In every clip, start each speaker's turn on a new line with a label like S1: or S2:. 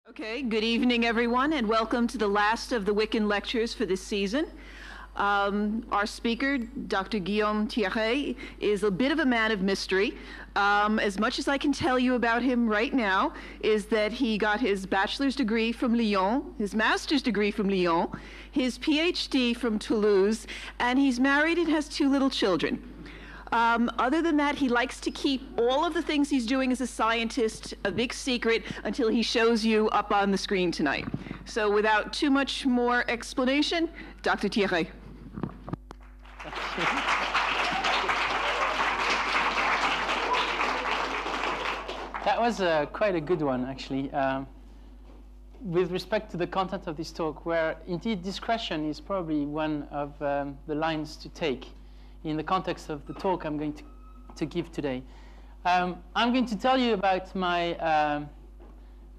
S1: Okay, good evening, everyone, and welcome to the last of the Wicn lectures for this season. Our speaker, Dr. Guillaume Thierry, is a bit of a man of mystery. As much as I can tell you about him right now is that he got his bachelor's degree from Lyon, his master's degree from Lyon, his PhD from Toulouse, and he's married and has 2 little children. Other than that, he likes to keep all of the things he's doing as a scientist a big secret until he shows you up on the screen tonight. So without too much more explanation, Dr. Thierry.
S2: That was quite a good one, actually. With respect to the content of this talk, where indeed discretion is probably one of the lines to take in the context of the talk I'm going to give today. I'm going to tell you about my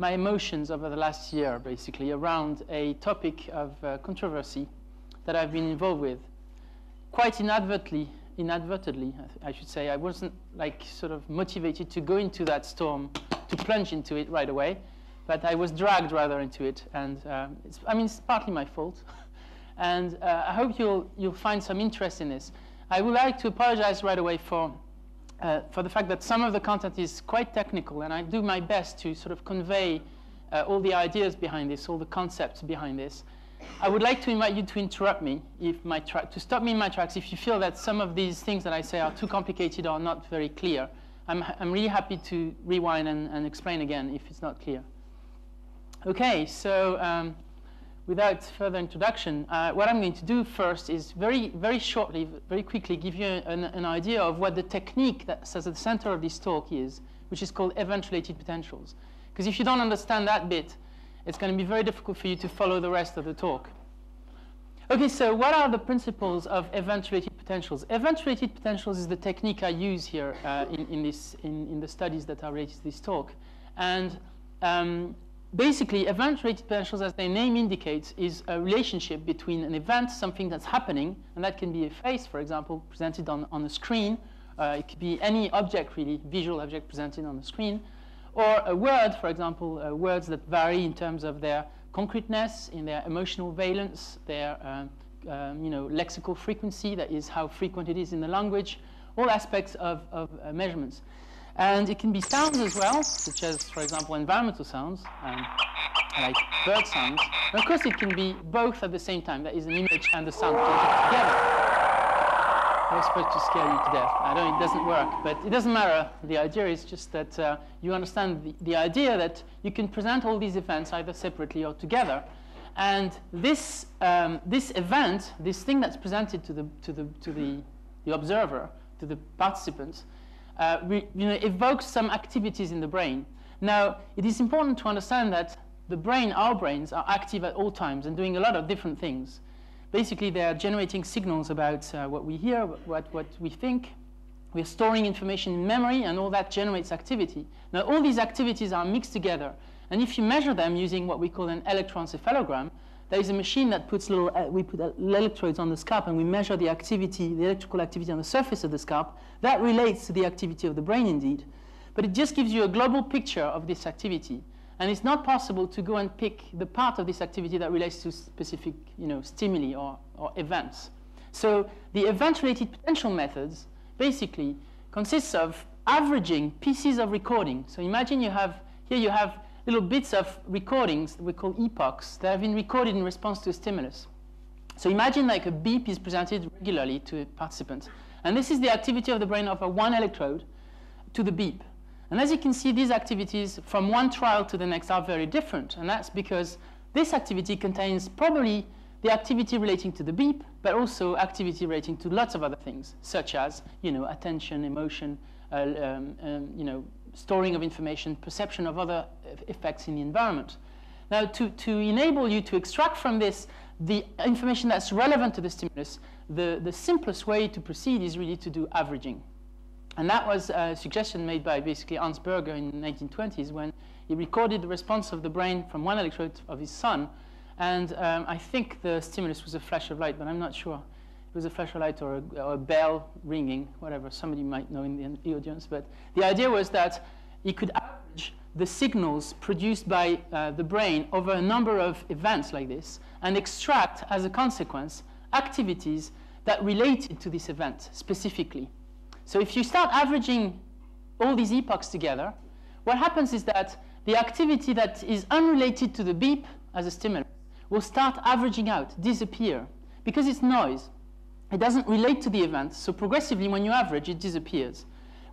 S2: emotions over the last year, basically, around a topic of controversy that I've been involved with. Quite inadvertently, I should say. I wasn't like sort of motivated to go into that storm, to plunge into it right away, but I was dragged rather into it, and it's partly my fault. And I hope you'll find some interest in this. I would like to apologize right away for the fact that some of the content is quite technical, and I do my best to sort of convey all the ideas behind this, all the concepts behind this. I would like to invite you to interrupt me, to stop me in my tracks if you feel that some of these things that I say are too complicated or not very clear. I'm really happy to rewind and explain again if it's not clear. Okay, so without further introduction, what I'm going to do first is very shortly, very quickly give you an idea of what the technique that's at the center of this talk is, which is called event-related potentials. Because if you don't understand that bit, it's going to be very difficult for you to follow the rest of the talk. Okay, so what are the principles of event-related potentials? Event-related potentials is the technique I use here in the studies that are related to this talk. And basically, event-related potentials, as their name indicates, is a relationship between an event, something that's happening, and that can be a face, for example, presented on a screen. It could be any object, really, visual object presented on the screen. Or a word, for example, words that vary in terms of their concreteness, in their emotional valence, their lexical frequency, that is how frequent it is in the language, all aspects of measurements. And it can be sounds as well, such as, for example, environmental sounds, like bird sounds. And of course, it can be both at the same time. That is an image and the sound together. I was supposed to scare you to death. I know it doesn't work, but it doesn't matter. The idea is just that you understand the idea that you can present all these events either separately or together. And this event, this thing that's presented to the observer, to the participants, evokes some activities in the brain. Now, it is important to understand that the brain, our brains, are active at all times and doing a lot of different things. Basically, they are generating signals about what we hear, what we think. We're storing information in memory, and all that generates activity. Now, all these activities are mixed together. And if you measure them using what we call an electroencephalogram, there is a machine that puts we put electrodes on the scalp, and we measure the activity, the electrical activity on the surface of the scalp. That relates to the activity of the brain, indeed. But it just gives you a global picture of this activity. And it's not possible to go and pick the part of this activity that relates to specific stimuli or events. So the event-related potential methods basically consists of averaging pieces of recording. So imagine you have little bits of recordings that we call epochs that have been recorded in response to a stimulus. So imagine like a beep is presented regularly to a participant. And this is the activity of the brain of one electrode to the beep. And as you can see, these activities from one trial to the next are very different. And that's because this activity contains probably the activity relating to the beep, but also activity relating to lots of other things, such as attention, emotion, storing of information, perception of other effects in the environment. Now, to enable you to extract from this the information that's relevant to the stimulus, the simplest way to proceed is really to do averaging. And that was a suggestion made by basically Hans Berger in the 1920s when he recorded the response of the brain from one electrode of his son. And I think the stimulus was a flash of light, but I'm not sure. It was a flash of light or a bell ringing, whatever. Somebody might know in the audience. But the idea was that it could average the signals produced by the brain over a number of events like this and extract, as a consequence, activities that related to this event specifically. So if you start averaging all these epochs together, what happens is that the activity that is unrelated to the beep as a stimulus will start averaging out, disappear, because it's noise. It doesn't relate to the event, so progressively when you average, it disappears.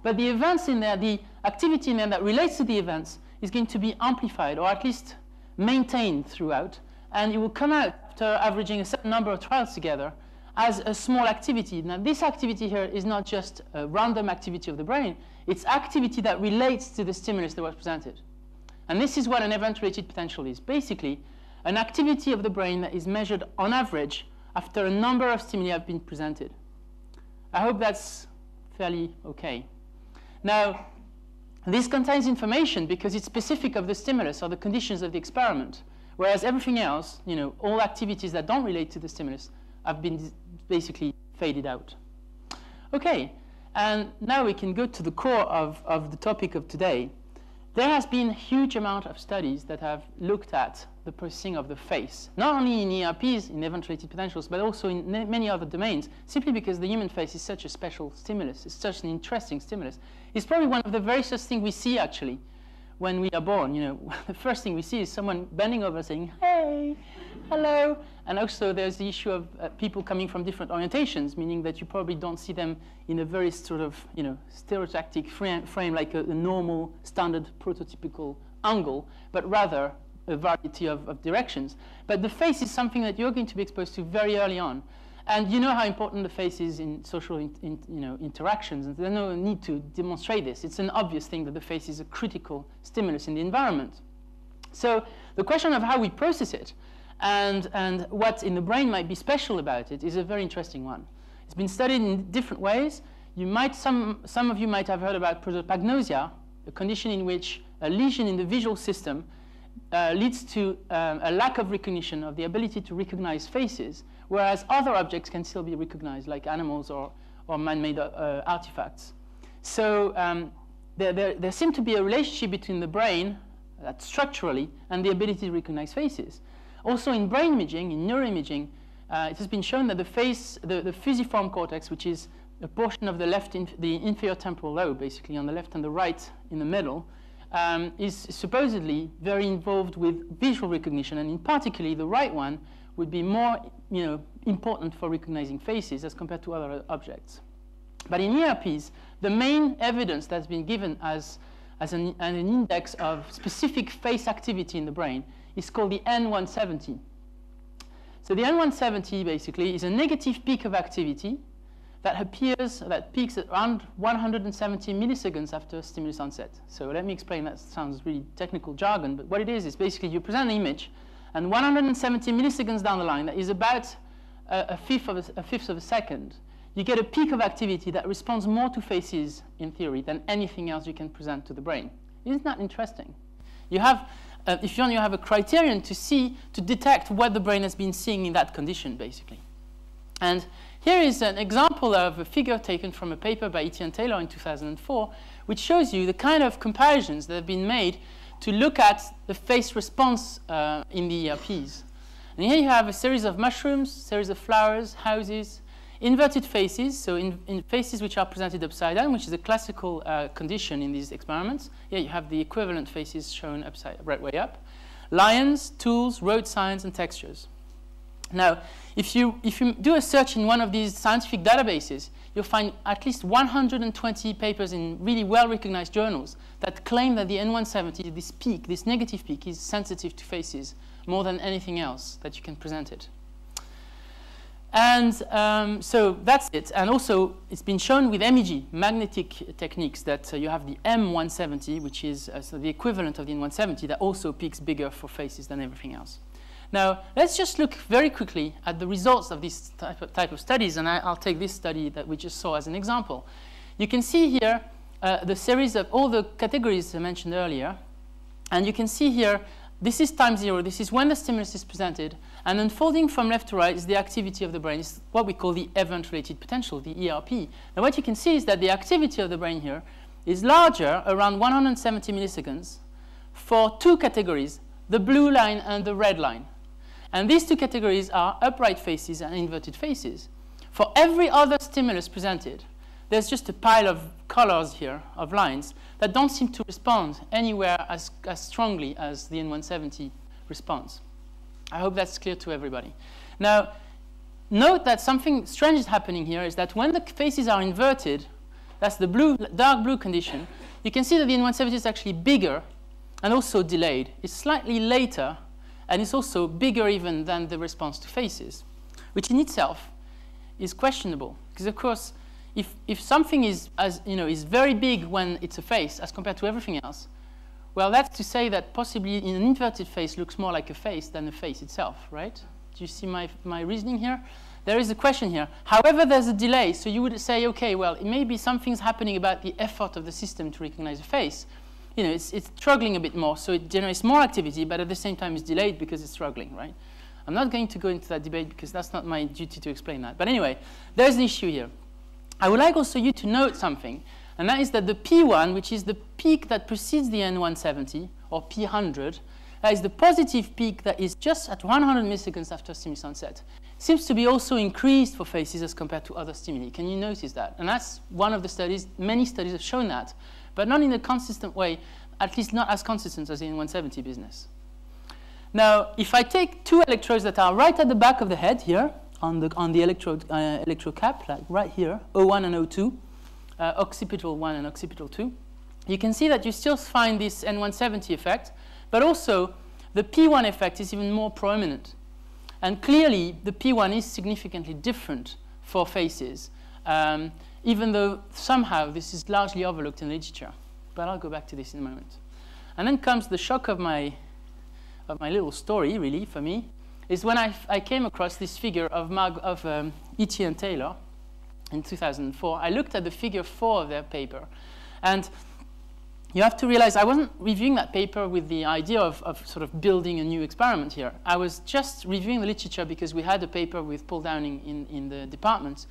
S2: But the events in there, the activity in there that relates to the events is going to be amplified, or at least maintained throughout, and it will come out after averaging a certain number of trials together as a small activity. Now, this activity here is not just a random activity of the brain, it's activity that relates to the stimulus that was presented. And this is what an event-related potential is. Basically, an activity of the brain that is measured on average after a number of stimuli have been presented. I hope that's fairly okay. Now, this contains information because it's specific of the stimulus or the conditions of the experiment, whereas everything else, all activities that don't relate to the stimulus have been basically faded out. Okay, and now we can go to the core of the topic of today. There has been a huge amount of studies that have looked at the processing of the face, not only in ERPs, in event-related potentials, but also in many other domains, simply because the human face is such a special stimulus. It's such an interesting stimulus. It's probably one of the very first things we see, actually, when we are born. The first thing we see is someone bending over saying, hey, hello. And also there's the issue of people coming from different orientations, meaning that you probably don't see them in a very sort of, stereotactic frame like a normal, standard, prototypical angle, but rather a variety of directions. But the face is something that you're going to be exposed to very early on. And you know how important the face is in social interactions, and there's no need to demonstrate this. It's an obvious thing that the face is a critical stimulus in the environment. So the question of how we process it and what in the brain might be special about it is a very interesting one. It's been studied in different ways. Some of you might have heard about prosopagnosia, a condition in which a lesion in the visual system leads to a lack of recognition of the ability to recognize faces, whereas other objects can still be recognized, like animals or man-made artifacts. So there seems to be a relationship between the brain, structurally, and the ability to recognize faces. Also in brain imaging, in neuroimaging, it has been shown that the face, the fusiform cortex, which is a portion of the inferior temporal lobe, basically on the left and the right in the middle, is supposedly very involved with visual recognition, and in particular the right one would be more important for recognizing faces as compared to other objects. But in ERPs, the main evidence that's been given as an index of specific face activity in the brain is called the N170. So the N170 basically is a negative peak of activity that peaks at around 170 milliseconds after stimulus onset. So let me explain. That sounds really technical jargon, but what it is basically you present an image, and 170 milliseconds down the line, that is about a fifth of a second, you get a peak of activity that responds more to faces, in theory, than anything else you can present to the brain. Isn't that interesting? You have, if you have a criterion to detect what the brain has been seeing in that condition, basically. And here is an example of a figure taken from a paper by Etienne Taylor in 2004, which shows you the kind of comparisons that have been made to look at the face response in the ERPs. And here you have a series of mushrooms, series of flowers, houses, inverted faces, so in faces which are presented upside down, which is a classical condition in these experiments. Here you have the equivalent faces shown right way up. Lions, tools, road signs, and textures. Now, if you do a search in one of these scientific databases, you'll find at least 120 papers in really well-recognized journals that claim that the N170, this peak, this negative peak, is sensitive to faces more than anything else that you can present it. And so that's it. And also, it's been shown with MEG, magnetic techniques, that you have the M170, which is so the equivalent of the N170, that also peaks bigger for faces than everything else. Now, let's just look very quickly at the results of this type of studies, and I'll take this study that we just saw as an example. You can see here the series of all the categories I mentioned earlier, and you can see here, this is time zero, this is when the stimulus is presented, and unfolding from left to right is the activity of the brain. It's what we call the event-related potential, the ERP. Now, what you can see is that the activity of the brain here is larger, around 170 milliseconds, for two categories, the blue line and the red line. And these two categories are upright faces and inverted faces. For every other stimulus presented, there's just a pile of colors here, of lines, that don't seem to respond anywhere as strongly as the N170 responds. I hope that's clear to everybody. Now, note that something strange is happening here is that when the faces are inverted, that's the blue, dark blue condition, you can see that the N170 is actually bigger and also delayed. It's slightly later, and it's also bigger even than the response to faces, which in itself is questionable. Because, of course, if something is very big when it's a face as compared to everything else, well, that's to say that possibly an inverted face looks more like a face than a face itself, right? Do you see my reasoning here? There is a question here. However, there's a delay, so you would say, okay, well, maybe something's happening about the effort of the system to recognize a face. It's struggling a bit more, so it generates more activity, but at the same time it's delayed because it's struggling, right? I'm not going to go into that debate because that's not my duty to explain that. But anyway, there's an issue here. I would like also you to note something, and that is that the P1, which is the peak that precedes the N170, or P100, that is the positive peak that is just at 100 milliseconds after stimulus onset, seems to be also increased for faces as compared to other stimuli. Can you notice that? And that's one of the studies, many studies have shown that, but not in a consistent way, at least not as consistent as the N170 business. Now, if I take two electrodes that are right at the back of the head here, on the electrode cap, like right here, O1 and O2, occipital 1 and occipital 2, you can see that you still find this N170 effect, but also the P1 effect is even more prominent. And clearly, the P1 is significantly different for faces, even though somehow this is largely overlooked in the literature. But I'll go back to this in a moment. And then comes the shock of my little story, really, for me, is when I came across this figure of E.T. and Taylor in 2004. I looked at the figure 4 of their paper. And you have to realize I wasn't reviewing that paper with the idea of sort of building a new experiment here. I was just reviewing the literature because we had a paper with Paul Downing in the department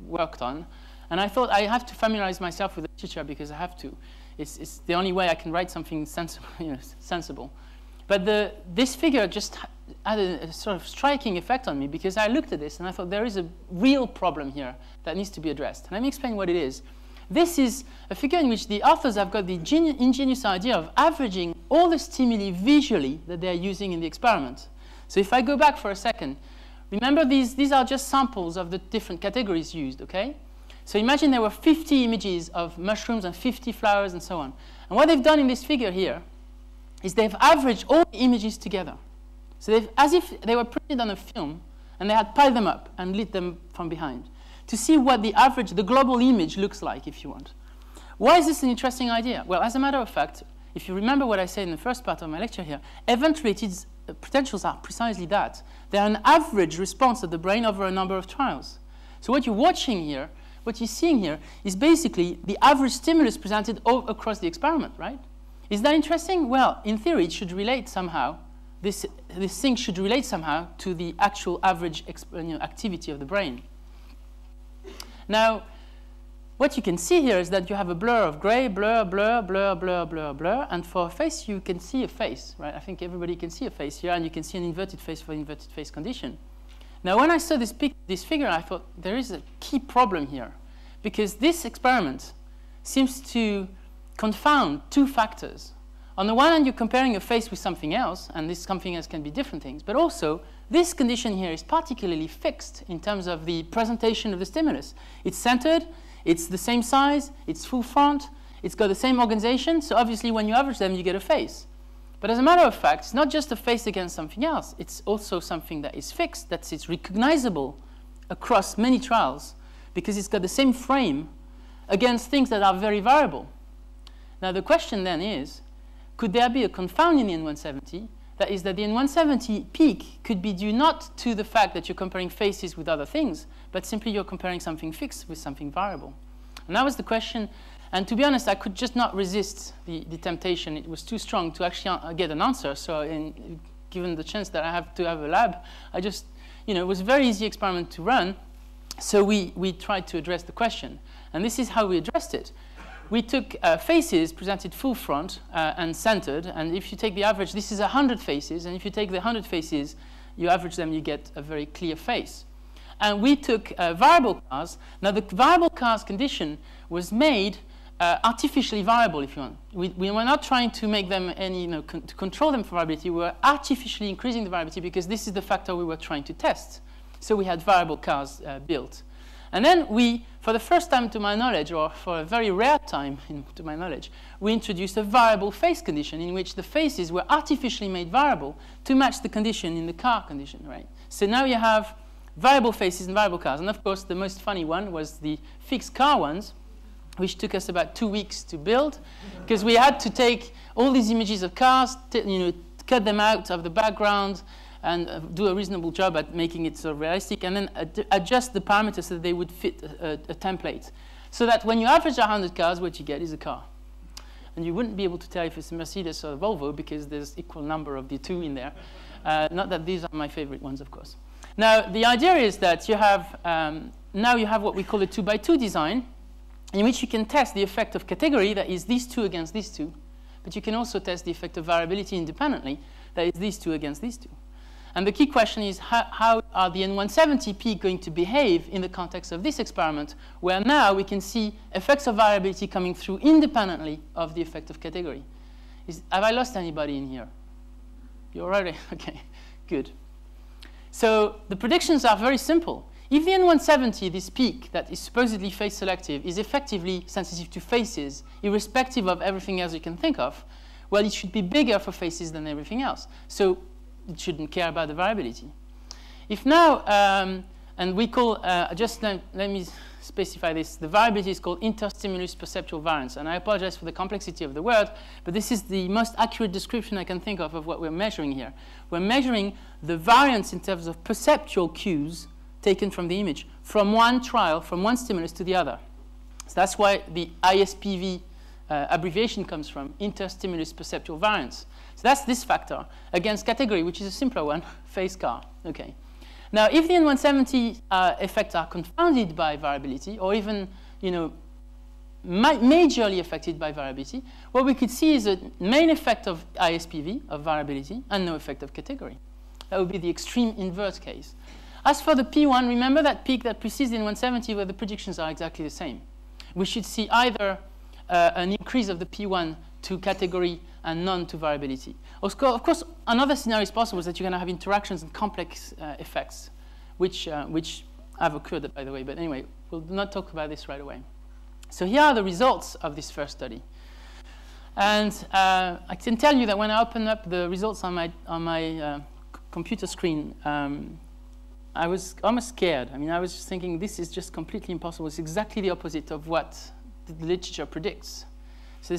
S2: worked on. And I thought I have to familiarize myself with the literature because I have to. It's the only way I can write something sensible. But this figure just had a sort of striking effect on me because I looked at this and I thought there is a real problem here that needs to be addressed. And let me explain what it is. This is a figure in which the authors have got the ingenious idea of averaging all the stimuli visually that they're using in the experiment. So if I go back for a second, remember these are just samples of the different categories used, okay? So imagine there were 50 images of mushrooms and 50 flowers and so on. And what they've done in this figure here is they've averaged all the images together. So as if they were printed on a film, and they had piled them up and lit them from behind to see what the average, the global image looks like, if you want. Why is this an interesting idea? Well, as a matter of fact, if you remember what I said in the first part of my lecture here, Eventrelated potentials are precisely that. They're an average response of the brain over a number of trials. So what you're watching here, what you're seeing here, is basically the average stimulus presented all across the experiment, right? Is that interesting? Well, in theory, it should relate somehow. This thing should relate somehow to the actual average activity of the brain. Now, what you can see here is that you have a blur of gray, blur, blur, blur, blur, blur, blur, and for a face, you can see a face, right? I think everybody can see a face here, and you can see an inverted face for inverted face condition. Now, when I saw this figure, I thought there is a key problem here, because this experiment seems to confound two factors. On the one hand, you're comparing a face with something else, and this something else can be different things, but also, this condition here is particularly fixed in terms of the presentation of the stimulus. It's centered, it's the same size, it's full front, it's got the same organization, so obviously when you average them, you get a face. But as a matter of fact, it's not just a face against something else, it's also something that is fixed, it's recognizable across many trials, because it's got the same frame against things that are very variable. Now the question then is, could there be a confound in the N170? That is that the N170 peak could be due not to the fact that you're comparing faces with other things, but simply you're comparing something fixed with something variable. And that was the question. And to be honest, I could just not resist the temptation. It was too strong to actually get an answer. So given the chance that I have to have a lab, I just, it was a very easy experiment to run. So we tried to address the question. And this is how we addressed it. we took faces presented full front and centered. And if you take the average, this is 100 faces. And if you take the 100 faces, you average them, you get a very clear face. And we took variable cars. Now, the variable cars condition was made artificially variable, if you want. We were not trying to make them any, to control them for variability. We were artificially increasing the variability because this is the factor we were trying to test. So we had variable cars built. And then we, for the first time to my knowledge, or for a very rare time to my knowledge, we introduced a variable face condition in which the faces were artificially made variable to match the condition in the car condition, right? So now you have variable faces and variable cars. And of course, the most funny one was the fixed car ones, which took us about 2 weeks to build, because we had to take all these images of cars, cut them out of the background, and do a reasonable job at making it sort of realistic, and then adjust the parameters so that they would fit a template. So that when you average 100 cars, what you get is a car. And you wouldn't be able to tell if it's a Mercedes or a Volvo, because there's equal number of the two in there. Not that these are my favorite ones, of course. Now, the idea is that you have, now you have what we call a 2x2 design, in which you can test the effect of category, that is these two against these two. But you can also test the effect of variability independently, that is these two against these two. And the key question is, how are the N170 peak going to behave in the context of this experiment, where now we can see effects of variability coming through independently of the effect of category? Have I lost anybody in here? You're already? OK, good. So the predictions are very simple. If the N170, this peak that is supposedly face selective, is effectively sensitive to faces, irrespective of everything else you can think of, well, it should be bigger for faces than everything else. So it shouldn't care about the variability. If now, and we call, let me specify this, the variability is called interstimulus perceptual variance. And I apologize for the complexity of the word, but this is the most accurate description I can think of what we're measuring here. We're measuring the variance in terms of perceptual cues taken from the image, from one trial, from one stimulus to the other. So that's why the ISPV abbreviation comes from, interstimulus perceptual variance. So that's this factor against category, which is a simpler one, face car. Okay. Now, if the N170 effects are confounded by variability, or even majorly affected by variability, what we could see is a main effect of ISPV, of variability, and no effect of category. That would be the extreme inverse case. As for the P1, remember that peak that precedes the N170 where the predictions are exactly the same. We should see either an increase of the P1 to category and none to variability. Of course, another scenario is possible is that you're going to have interactions and complex effects, which have occurred, by the way. But anyway, we'll not talk about this right away. So here are the results of this first study. And I can tell you that when I opened up the results on my computer screen, I was almost scared. I mean, I was just thinking, this is just completely impossible. It's exactly the opposite of what the literature predicts. So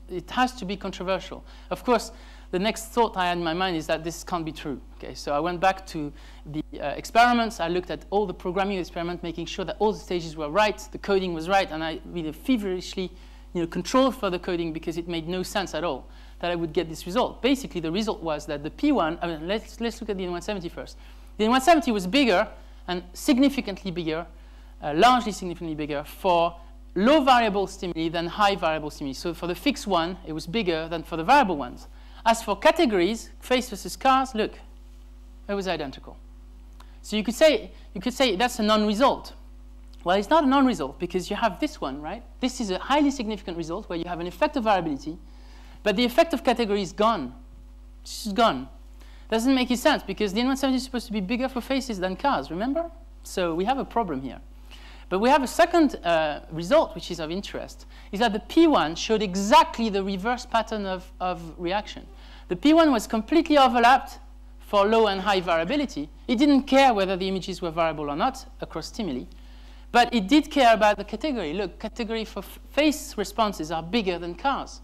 S2: it has to be controversial. Of course, the next thought I had in my mind is that this can't be true. Okay, so I went back to the experiments. I looked at all the programming experiment, making sure that all the stages were right, the coding was right, and I really feverishly controlled for the coding because it made no sense at all that I would get this result. Basically, the result was that the P1, let's look at the N170 first. The N170 was bigger and significantly bigger, largely significantly bigger for low variable stimuli than high variable stimuli. So for the fixed one, it was bigger than for the variable ones. As for categories, face versus cars, look, it was identical. So you could say that's a non-result. Well, it's not a non-result because you have this one, right? This is a highly significant result where you have an effect of variability, but the effect of category is gone. It's just gone. Doesn't make any sense because the N170 is supposed to be bigger for faces than cars, remember? So we have a problem here. But we have a second result, which is of interest, is that the P1 showed exactly the reverse pattern of reaction. The P1 was completely overlapped for low and high variability. It didn't care whether the images were variable or not across stimuli, but it did care about the category. Look, category for face responses are bigger than cars.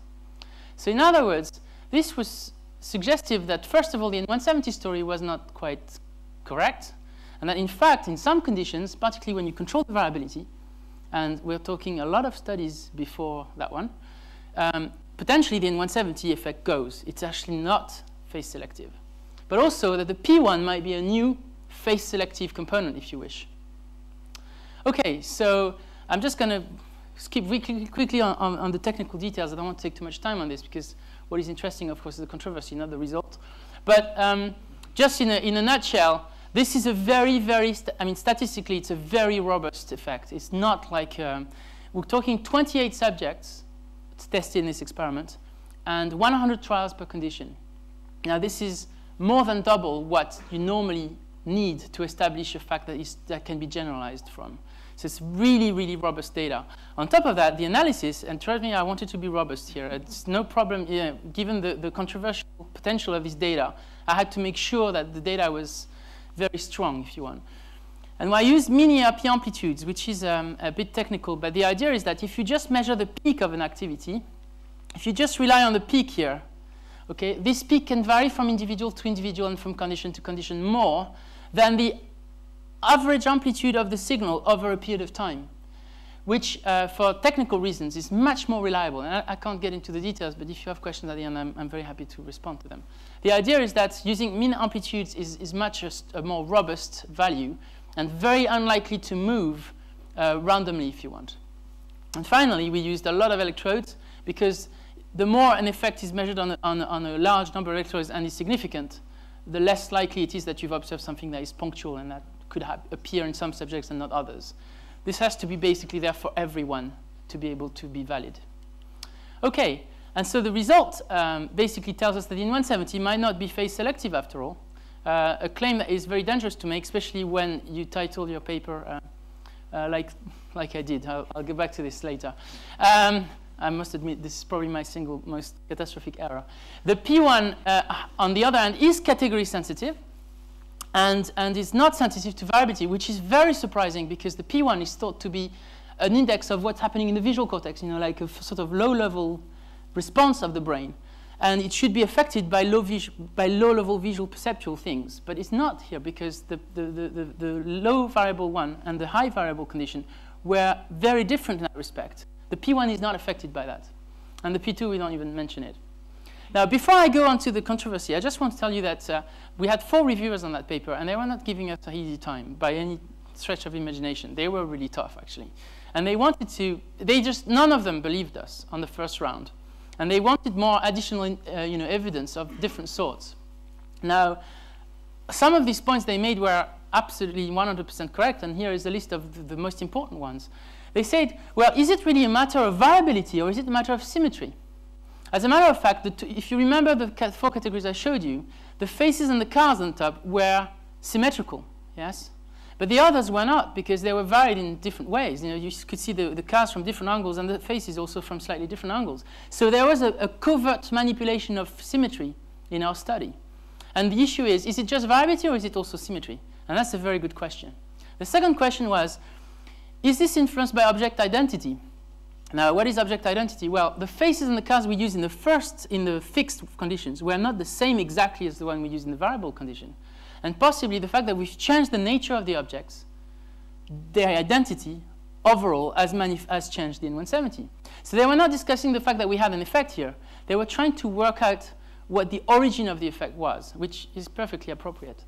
S2: So in other words, this was suggestive that, first of all, the N170 story was not quite correct, and that, in fact, in some conditions, particularly when you control the variability, and we're talking a lot of studies before that one, potentially the N170 effect goes. It's actually not face selective. But also that the P1 might be a new face selective component, if you wish. OK, so I'm just going to skip quickly on the technical details. I don't want to take too much time on this because what is interesting, of course, is the controversy, not the result. But just in a nutshell, this is a very, statistically, it's a very robust effect. It's not like, we're talking 28 subjects tested in this experiment and 100 trials per condition. Now, this is more than double what you normally need to establish a fact that can be generalized from. So it's really, really robust data. On top of that, the analysis, and trust me, I want it to be robust here. It's no problem, given the controversial potential of this data, I had to make sure that the data was very strong, if you want. And I used mini RP amplitudes, which is a bit technical, but the idea is that if you just measure the peak of an activity, if you just rely on the peak here, okay, this peak can vary from individual to individual and from condition to condition more than the average amplitude of the signal over a period of time, which for technical reasons is much more reliable. And I can't get into the details, but if you have questions at the end, I'm very happy to respond to them. The idea is that using min amplitudes is much a more robust value and very unlikely to move randomly, if you want. And finally, we used a lot of electrodes because the more an effect is measured on a large number of electrodes and is significant, the less likely it is that you've observed something that is punctual and that could appear in some subjects and not others. This has to be basically there for everyone to be able to be valid. Okay, and so the result basically tells us that in 170 might not be phase selective after all, a claim that is very dangerous to make, especially when you title your paper like I did. I'll get back to this later. I must admit, this is probably my single most catastrophic error. The P1, on the other hand, is category sensitive and is not sensitive to variability, which is very surprising because the P1 is thought to be an index of what's happening in the visual cortex, like a sort of low-level response of the brain. And it should be affected by low-level visual perceptual things. But it's not here because the low variable one and the high variable condition were very different in that respect. The P1 is not affected by that. And the P2, we don't even mention it. Now, before I go on to the controversy, I just want to tell you that we had 4 reviewers on that paper, and they were not giving us an easy time by any stretch of imagination. They were really tough, actually. And they wanted to, none of them believed us on the first round. And they wanted more additional evidence of different sorts. Now, some of these points they made were absolutely 100% correct, and here is a list of the most important ones. They said, well, is it really a matter of variability or is it a matter of symmetry? As a matter of fact, if you remember the 4 categories I showed you, the faces and the cars on top were symmetrical, yes? But the others were not because they were varied in different ways. You could see the cars from different angles and the faces also from slightly different angles. So there was a covert manipulation of symmetry in our study. And the issue is it just variability or is it also symmetry? And that's a very good question. The second question was, is this influenced by object identity? Now, what is object identity? Well, the faces and the cars we use in the fixed conditions were not the same exactly as the one we use in the variable condition. And possibly the fact that we've changed the nature of the objects, their identity overall has changed in 170. So they were not discussing the fact that we had an effect here. They were trying to work out what the origin of the effect was, which is perfectly appropriate.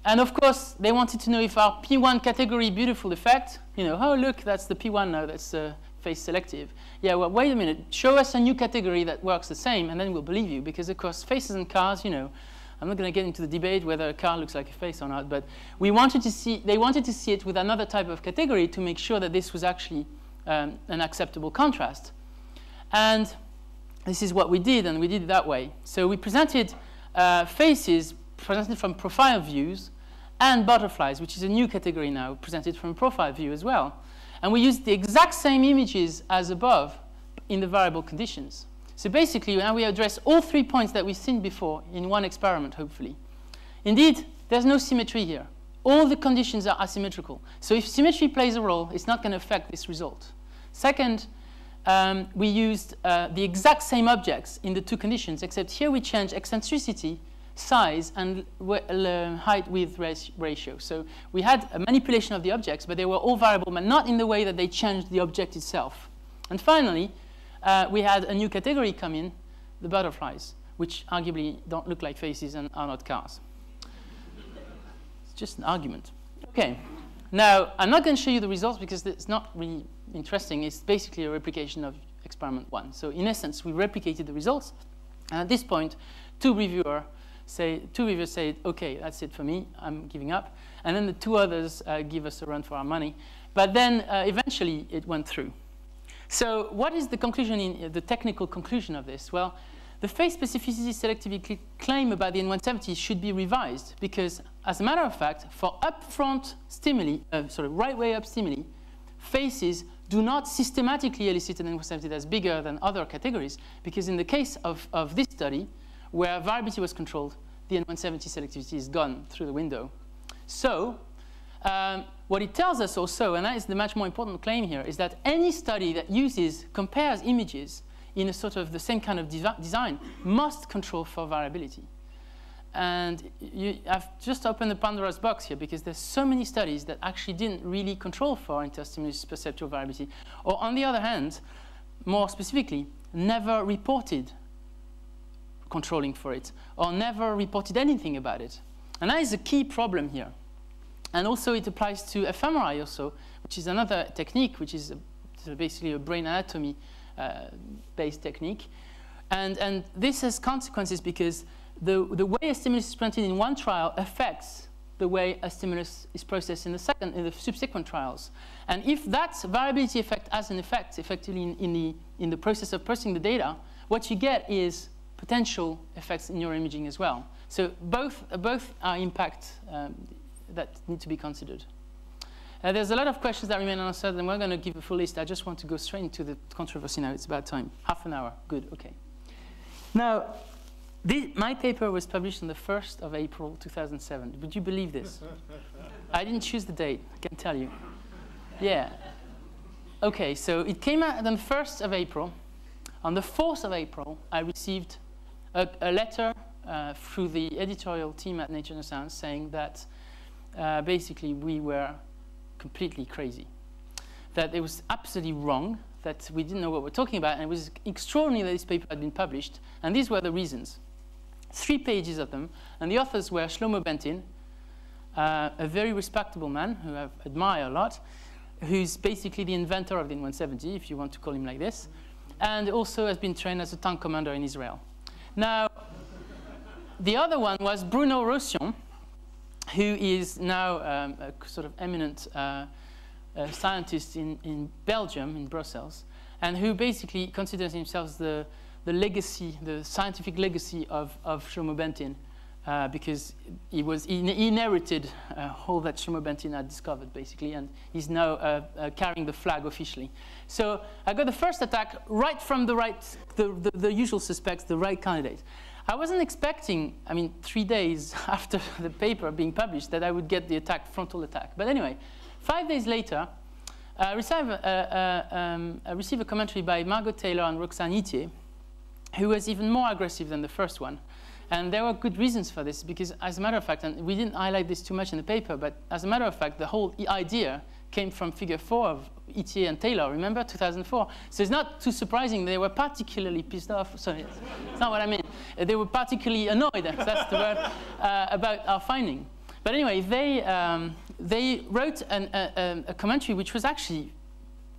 S2: And of course, they wanted to know if our P1 category beautiful effect, oh, look, that's the P1 now, that's phase selective. Yeah, well, wait a minute, show us a new category that works the same, and then we'll believe you, because of course, faces and cars, I'm not going to get into the debate whether a car looks like a face or not, but they wanted to see it with another type of category to make sure that this was actually an acceptable contrast. And this is what we did, and we did it that way. So we presented faces presented from profile views and butterflies, which is a new category now, presented from a profile view as well. And we used the exact same images as above in the variable conditions. So basically, now we address all 3 points that we've seen before in one experiment, hopefully. Indeed, there's no symmetry here. All the conditions are asymmetrical. So if symmetry plays a role, it's not going to affect this result. Second, we used the exact same objects in the 2 conditions, except here we changed eccentricity, size, and height-width ratio. So we had a manipulation of the objects, but they were all variable, but not in the way that they changed the object itself. And finally, we had a new category come in, the butterflies, which arguably don't look like faces and are not cars. It's just an argument. OK. Now, I'm not going to show you the results because it's not really interesting. It's basically a replication of experiment 1. So in essence, we replicated the results. And at this point, two reviewers say, OK, that's it for me. I'm giving up. And then the two others give us a run for our money. But then eventually, it went through. So what is the conclusion, the technical conclusion of this? Well, the phase specificity selectivity claim about the N170 should be revised because, as a matter of fact, for upfront stimuli, right way up stimuli, phases do not systematically elicit an N170 that's bigger than other categories because in the case of this study, where variability was controlled, the N170 selectivity is gone through the window. So what it tells us also, and that is the much more important claim here, is that any study that compares images in a sort of the same kind of design must control for variability. And I've just opened the Pandora's box here because there's so many studies that actually didn't really control for interstimulus perceptual variability. Or on the other hand, more specifically, never reported controlling for it, or never reported anything about it. And that is a key problem here. And also it applies to fMRI also, which is another technique, which is basically a brain anatomy based technique. And this has consequences because the way a stimulus is presented in one trial affects the way a stimulus is processed in the subsequent trials. And if that variability effect has an effect effectively in the process of processing the data, what you get is potential effects in your imaging as well. So both are impact that need to be considered. There's a lot of questions that remain unanswered, and we're going to give a full list. I just want to go straight into the controversy now. It's about time. Half an hour. Good. OK. Now, my paper was published on the 1st of April, 2007. Would you believe this? I didn't choose the date, I can tell you. Yeah. OK, so it came out on the 1st of April. On the 4th of April, I received a letter through the editorial team at Nature Neuroscience saying that basically we were completely crazy, that it was absolutely wrong, that we didn't know what we're talking about, and it was extraordinary that this paper had been published. And these were the reasons. 3 pages of them, and the authors were Shlomo Bentin, a very respectable man who I admire a lot, who's basically the inventor of the N170, if you want to call him like this, and also has been trained as a tank commander in Israel. Now, the other one was Bruno Rosion, who is now a sort of eminent scientist in Belgium, in Brussels, and who basically considers himself the legacy, the scientific legacy of Shlomo Bentin, because he inherited all that Shlomo Bentin had discovered, basically, and he's now carrying the flag officially. So I got the first attack right from the usual suspects, the right candidate. I wasn't expecting, 3 days after the paper being published, that I would get the frontal attack. But anyway, 5 days later, I received a commentary by Margot Taylor and Roxane Itier, who was even more aggressive than the first one. And there were good reasons for this, because as a matter of fact, and we didn't highlight this too much in the paper, but as a matter of fact, the whole idea came from figure 4 of Itier and Taylor, remember, 2004? So it's not too surprising they were particularly pissed off. Sorry, it's not what I mean. They were particularly annoyed, that's the word, about our finding. But anyway, they wrote a commentary which was actually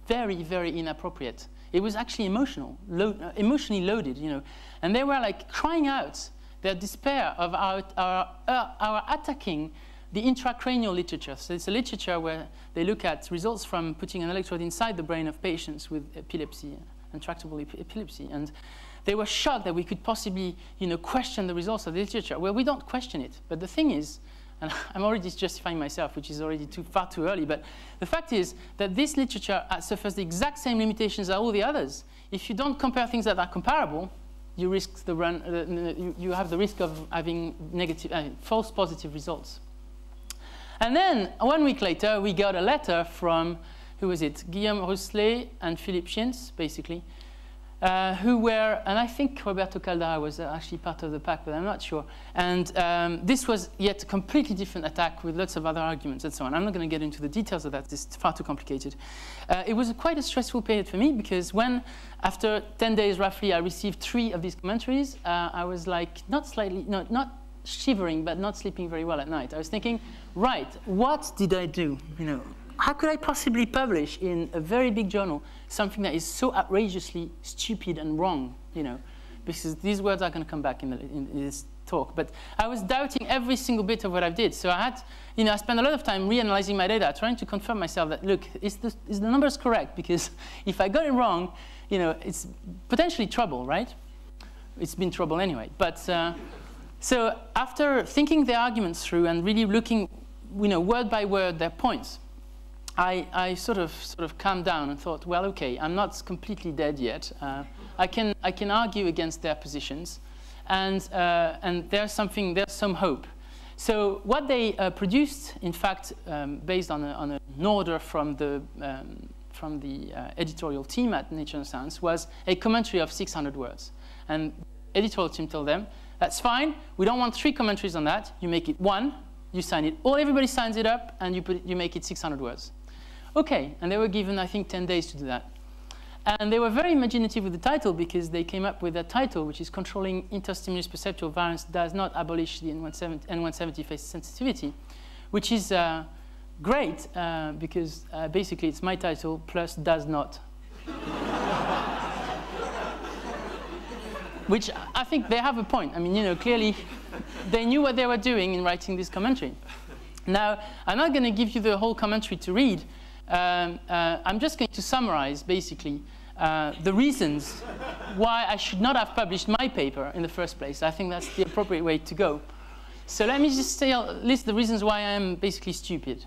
S2: very, very inappropriate. It was actually emotionally loaded, you know. And they were like crying out their despair of our attacking the intracranial literature. So it's a literature where they look at results from putting an electrode inside the brain of patients with epilepsy, intractable epilepsy. And they were shocked that we could possibly, question the results of the literature. Well, we don't question it. But the thing is, and I'm already justifying myself, which is already far too early, but the fact is that this literature suffers the exact same limitations as all the others. If you don't compare things that are comparable, you risk you have the risk of having false positive results. And then 1 week later, we got a letter from, who was it? Guillaume Rousselet and Philippe Schintz, basically, who were, and I think Roberto Caldara was actually part of the pack, but I'm not sure. And this was yet a completely different attack with lots of other arguments and so on. I'm not going to get into the details of that. It's far too complicated. It was quite a stressful period for me because when, after 10 days roughly, I received 3 of these commentaries, I was like not shivering, but not sleeping very well at night. I was thinking, right, what did I do? how could I possibly publish in a very big journal something that is so outrageously stupid and wrong, you know? Because these words are going to come back in this talk. But I was doubting every single bit of what I did. So I had, you know, I spent a lot of time reanalyzing my data, trying to confirm myself that, look, is the numbers correct? Because if I got it wrong, you know, it's potentially trouble, right? It's been trouble anyway. But so after thinking the arguments through and really looking, you know, word by word their points, I sort of calmed down and thought, well, okay, I'm not completely dead yet. I can argue against their positions, and there's some hope. So what they produced, in fact, based on an order from the editorial team at Nature and Science, was a commentary of 600 words. And the editorial team told them, that's fine. We don't want 3 commentaries on that. You make it 1. You sign it. Everybody signs it up, and you make it 600 words. OK. And they were given, I think, 10 days to do that. And they were very imaginative with the title, because they came up with a title, which is Controlling Interstimulus Perceptual Variance Does Not Abolish the N170 phase sensitivity, which is great, because basically it's my title plus does not. Which I think they have a point. I mean, you know, clearly they knew what they were doing in writing this commentary. Now, I'm not going to give you the whole commentary to read. I'm just going to summarize, basically, the reasons why I should not have published my paper in the first place. I think that's the appropriate way to go. So let me just list the reasons why I am basically stupid.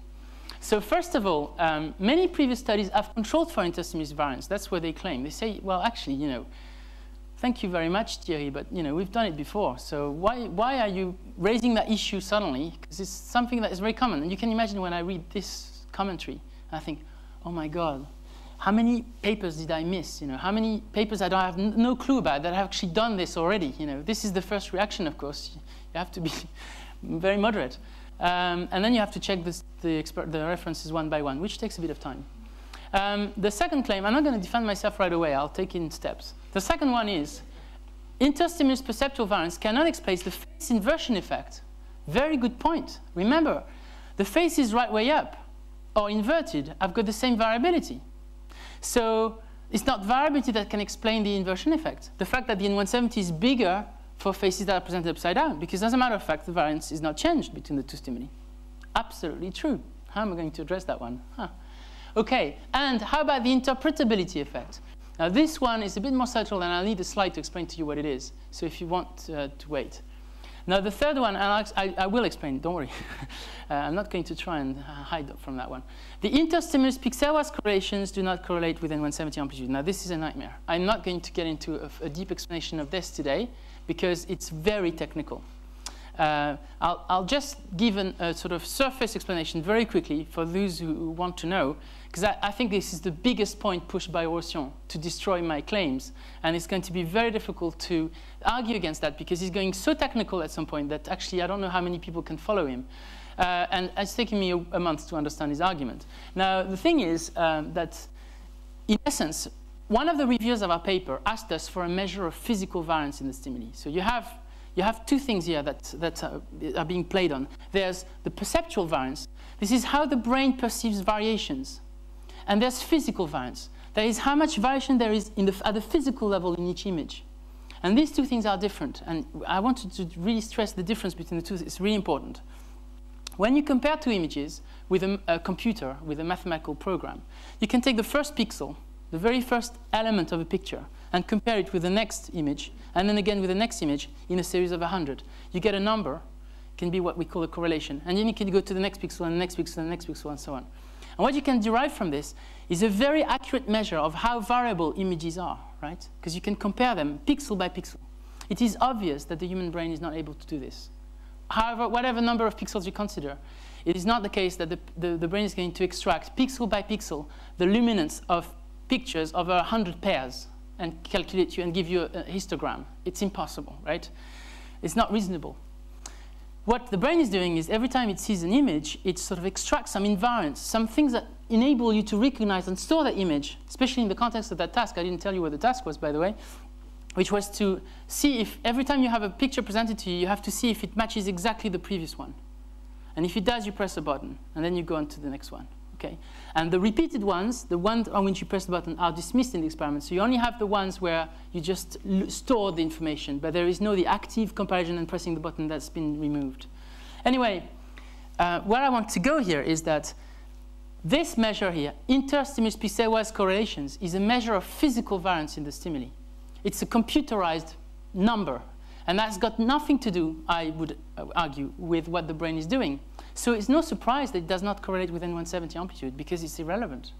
S2: So first of all, many previous studies have controlled for interstimulus variance. That's what they claim. They say, well, actually, you know, thank you very much, Thierry, but you know, we've done it before. So why are you raising that issue suddenly? Because it's something that is very common. And you can imagine when I read this commentary, I think, oh my God, how many papers did I miss? You know, how many papers that I have no clue about that have actually done this already? You know, this is the first reaction, of course. You have to be very moderate. And then you have to check the references one by one, which takes a bit of time. The second claim, I'm not going to defend myself right away. I'll take it in steps. The second one is, interstimulus perceptual variance cannot explain the phase inversion effect. Very good point. Remember, the phase is right way up or inverted. I've got the same variability. So it's not variability that can explain the inversion effect. The fact that the N170 is bigger for phases that are presented upside down, because as a matter of fact, the variance is not changed between the two stimuli. Absolutely true. How am I going to address that one? Huh. OK, and how about the interpretability effect? Now, this one is a bit more subtle, and I'll need a slide to explain to you what it is. So if you want to wait. Now, the third one, I will explain. Don't worry. I'm not going to try and hide from that one. The interstimulus pixel-wise correlations do not correlate with N170 amplitude. Now, this is a nightmare. I'm not going to get into a deep explanation of this today, because it's very technical. I'll just give a sort of surface explanation very quickly for those who want to know, because I think this is the biggest point pushed by Rossian to destroy my claims. And it's going to be very difficult to argue against that, because he's going so technical at some point that actually I don't know how many people can follow him. And it's taken me a month to understand his argument. Now, the thing is that, in essence, one of the reviewers of our paper asked us for a measure of physical variance in the stimuli. So you have two things here that are being played on. There's the perceptual variance. This is how the brain perceives variations. And there's physical variance. That is how much variation there is at the physical level in each image. And these two things are different. And I wanted to really stress the difference between the two. It's really important. When you compare two images with a computer, with a mathematical program, you can take the first pixel, the very first element of a picture, and compare it with the next image, and then again with the next image in a series of 100. You get a number. It can be what we call a correlation. And then you can go to the next pixel, and the next pixel, and the next pixel, and so on. And what you can derive from this is a very accurate measure of how variable images are, right? Because you can compare them pixel by pixel. It is obvious that the human brain is not able to do this. However, whatever number of pixels you consider, it is not the case that the brain is going to extract pixel by pixel the luminance of pictures over 100 pairs and calculate you and give you a histogram. It's impossible, right? It's not reasonable. What the brain is doing is every time it sees an image, it sort of extracts some invariants, some things that enable you to recognize and store that image, especially in the context of that task. I didn't tell you what the task was, by the way, which was to see if every time you have a picture presented to you, you have to see if it matches exactly the previous one. And if it does, you press a button, and then you go on to the next one. Okay? And the repeated ones, the ones on which you press the button, are dismissed in the experiment. So you only have the ones where you just store the information, but there is no the active comparison and pressing the button that's been removed. Anyway, where I want to go here is that this measure here, inter-stimulus piecewise correlations, is a measure of physical variance in the stimuli. It's a computerized number. And that's got nothing to do, I would argue, with what the brain is doing. So it's no surprise that it does not correlate with N170 amplitude, because it's irrelevant.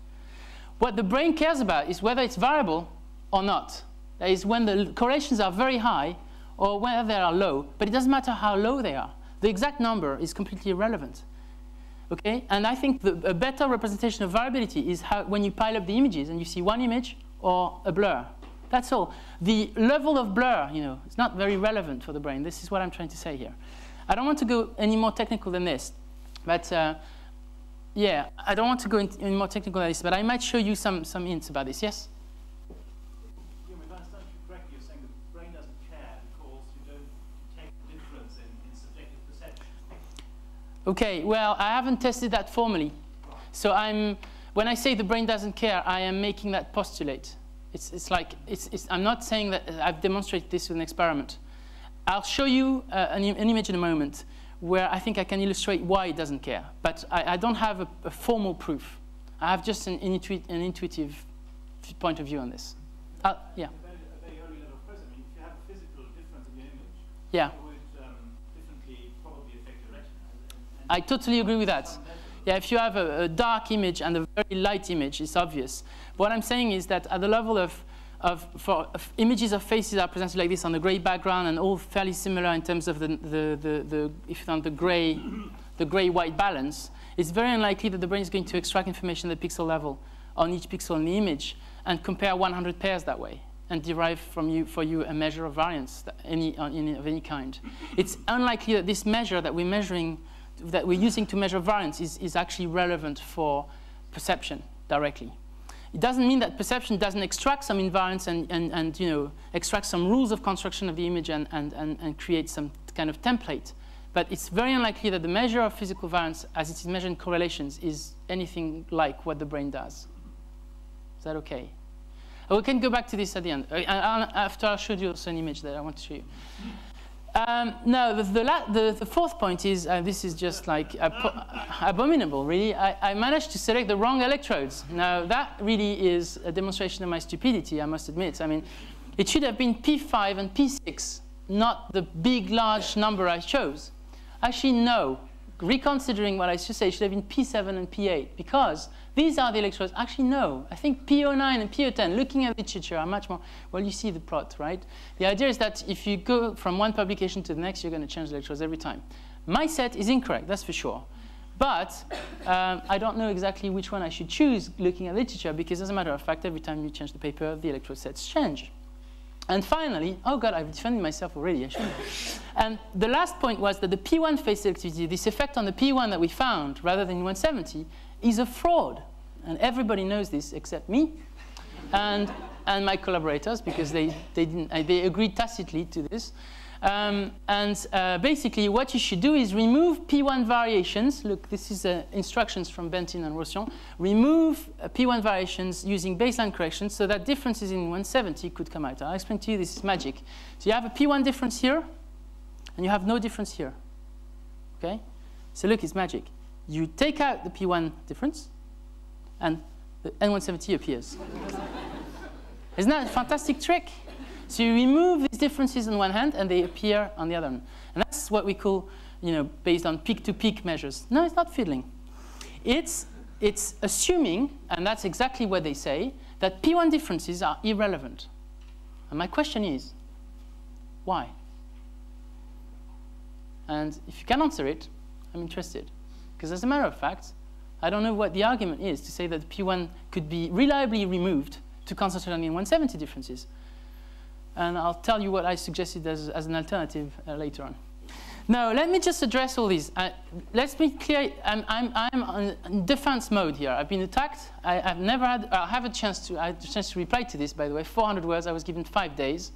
S2: What the brain cares about is whether it's variable or not. That is, when the correlations are very high or whether they are low. But it doesn't matter how low they are. The exact number is completely irrelevant. Okay? And I think a better representation of variability is how, when you pile up the images and you see one image or a blur. That's all. The level of blur, it's not very relevant for the brain. This is what I'm trying to say here. I don't want to go any more technical than this. But yeah, I don't want to go into any more technical than this, but I might show you some hints about this. Yes?
S3: If I understand you correctly, you're saying the brain doesn't care because you don't take the difference in subjective perception.
S2: Okay, well, I haven't tested that formally. Right. So when I say the brain doesn't care, I am making that postulate. I'm not saying that I've demonstrated this with an experiment. I'll show you an image in a moment where I think I can illustrate why it doesn't care. But I don't have a formal proof. I have just an intuitive point of view on this. Yeah.
S3: A very early level of process. I mean, if you have a physical difference in your image,
S2: yeah,
S3: it would differently probably affect your retina.
S2: I totally agree with that. Yeah, if you have a dark image and a very light image, it's obvious. What I'm saying is that at the level of images of faces are presented like this on a gray background and all fairly similar in terms of the gray-white balance, it's very unlikely that the brain is going to extract information at the pixel level on each pixel in the image and compare 100 pairs that way and derive for you a measure of variance of any kind. It's unlikely that this measure that we're using to measure variance is actually relevant for perception directly. It doesn't mean that perception doesn't extract some invariance and extract some rules of construction of the image and create some kind of template. But it's very unlikely that the measure of physical variance, as it is measured in correlations, is anything like what the brain does. Is that okay? We can go back to this at the end. After I showed you also an image that I want to show you. Now, the fourth point is, this is just like abominable, really. I managed to select the wrong electrodes. Now, that really is a demonstration of my stupidity, I must admit. I mean, it should have been P5 and P6, not the big, large number I chose. Actually, no. Reconsidering what I should say, it should have been P7 and P8, because these are the electrodes. Actually, no. I think P09 and P10, looking at literature, are much more, well, you see the plot, right? The idea is that if you go from one publication to the next, you're going to change the electrodes every time. My set is incorrect, that's for sure. But I don't know exactly which one I should choose looking at literature, because as a matter of fact, every time you change the paper, the electrode sets change. And finally, oh God, I've defended myself already, actually. And the last point was that the P1 phase selectivity, this effect on the P1 that we found, rather than 170, is a fraud. And everybody knows this except me and my collaborators, because they agreed tacitly to this. Basically, what you should do is remove P1 variations. Look, this is instructions from Bentin and Rossian. Remove P1 variations using baseline corrections so that differences in 170 could come out. I'll explain to you, this is magic. So you have a P1 difference here, and you have no difference here. Okay? So look, it's magic. You take out the P1 difference, and the N170 appears. Isn't that a fantastic trick? So you remove these differences on one hand, and they appear on the other one. And that's what we call, based on peak-to-peak measures. No, it's not fiddling. It's assuming, and that's exactly what they say, that P1 differences are irrelevant. And my question is, why? And if you can answer it, I'm interested. Because as a matter of fact, I don't know what the argument is to say that P1 could be reliably removed to concentrate on the 170 differences. And I'll tell you what I suggested as an alternative later on. Now, let me just address all these. Let's be clear, I'm on defense mode here. I've been attacked. I've never had, I had a chance to reply to this, by the way, 400 words. I was given 5 days.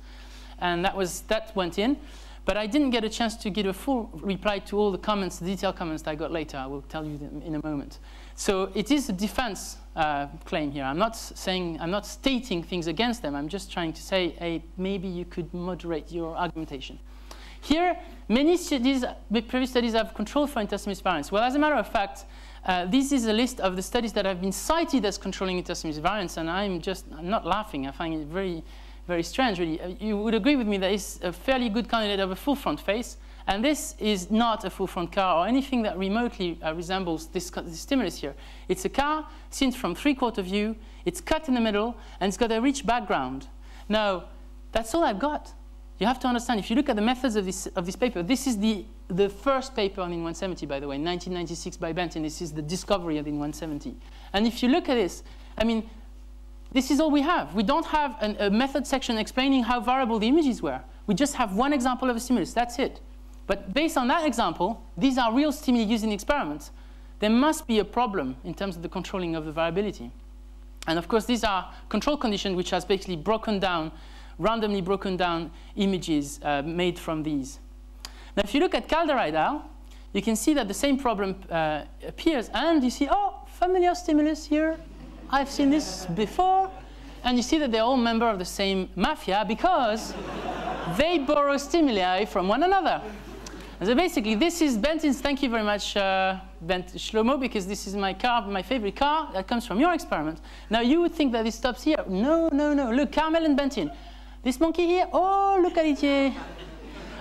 S2: And that went in. But I didn't get a chance to give a full reply to all the comments, the detailed comments that I got later. I will tell you them in a moment. So it is a defense claim here. I'm not stating things against them. I'm just trying to say, hey, maybe you could moderate your argumentation. Here, many studies, previous studies have controlled for interseminous variance. Well, as a matter of fact, this is a list of the studies that have been cited as controlling interseminous variance, and I'm not laughing. I find it very, very strange, really. You would agree with me that it's a fairly good candidate of a full front face, and this is not a full front car or anything that remotely resembles this stimulus here. It's a car seen from three-quarter view, it's cut in the middle, and it's got a rich background. Now, that's all I've got. You have to understand, if you look at the methods of this paper, this is the first paper on IN170, by the way, 1996 by Benton. This is the discovery of IN170. And if you look at this, I mean, this is all we have. We don't have a method section explaining how variable the images were. We just have one example of a stimulus. That's it. But based on that example, these are real stimuli used in experiments. There must be a problem in terms of the controlling of the variability. And of course, these are control conditions which has basically randomly broken down images made from these. Now, if you look at Clara et al., you can see that the same problem appears. And you see, oh, familiar stimulus here. I've seen this before. And you see that they're all members of the same mafia because they borrow stimuli from one another. And so basically, this is Benton's. Thank you very much, Shlomo, because this is my car, my favorite car that comes from your experiment. Now, you would think that this stops here. No, no, no. Look, Carmel and Benton. This monkey here, oh, look at it here.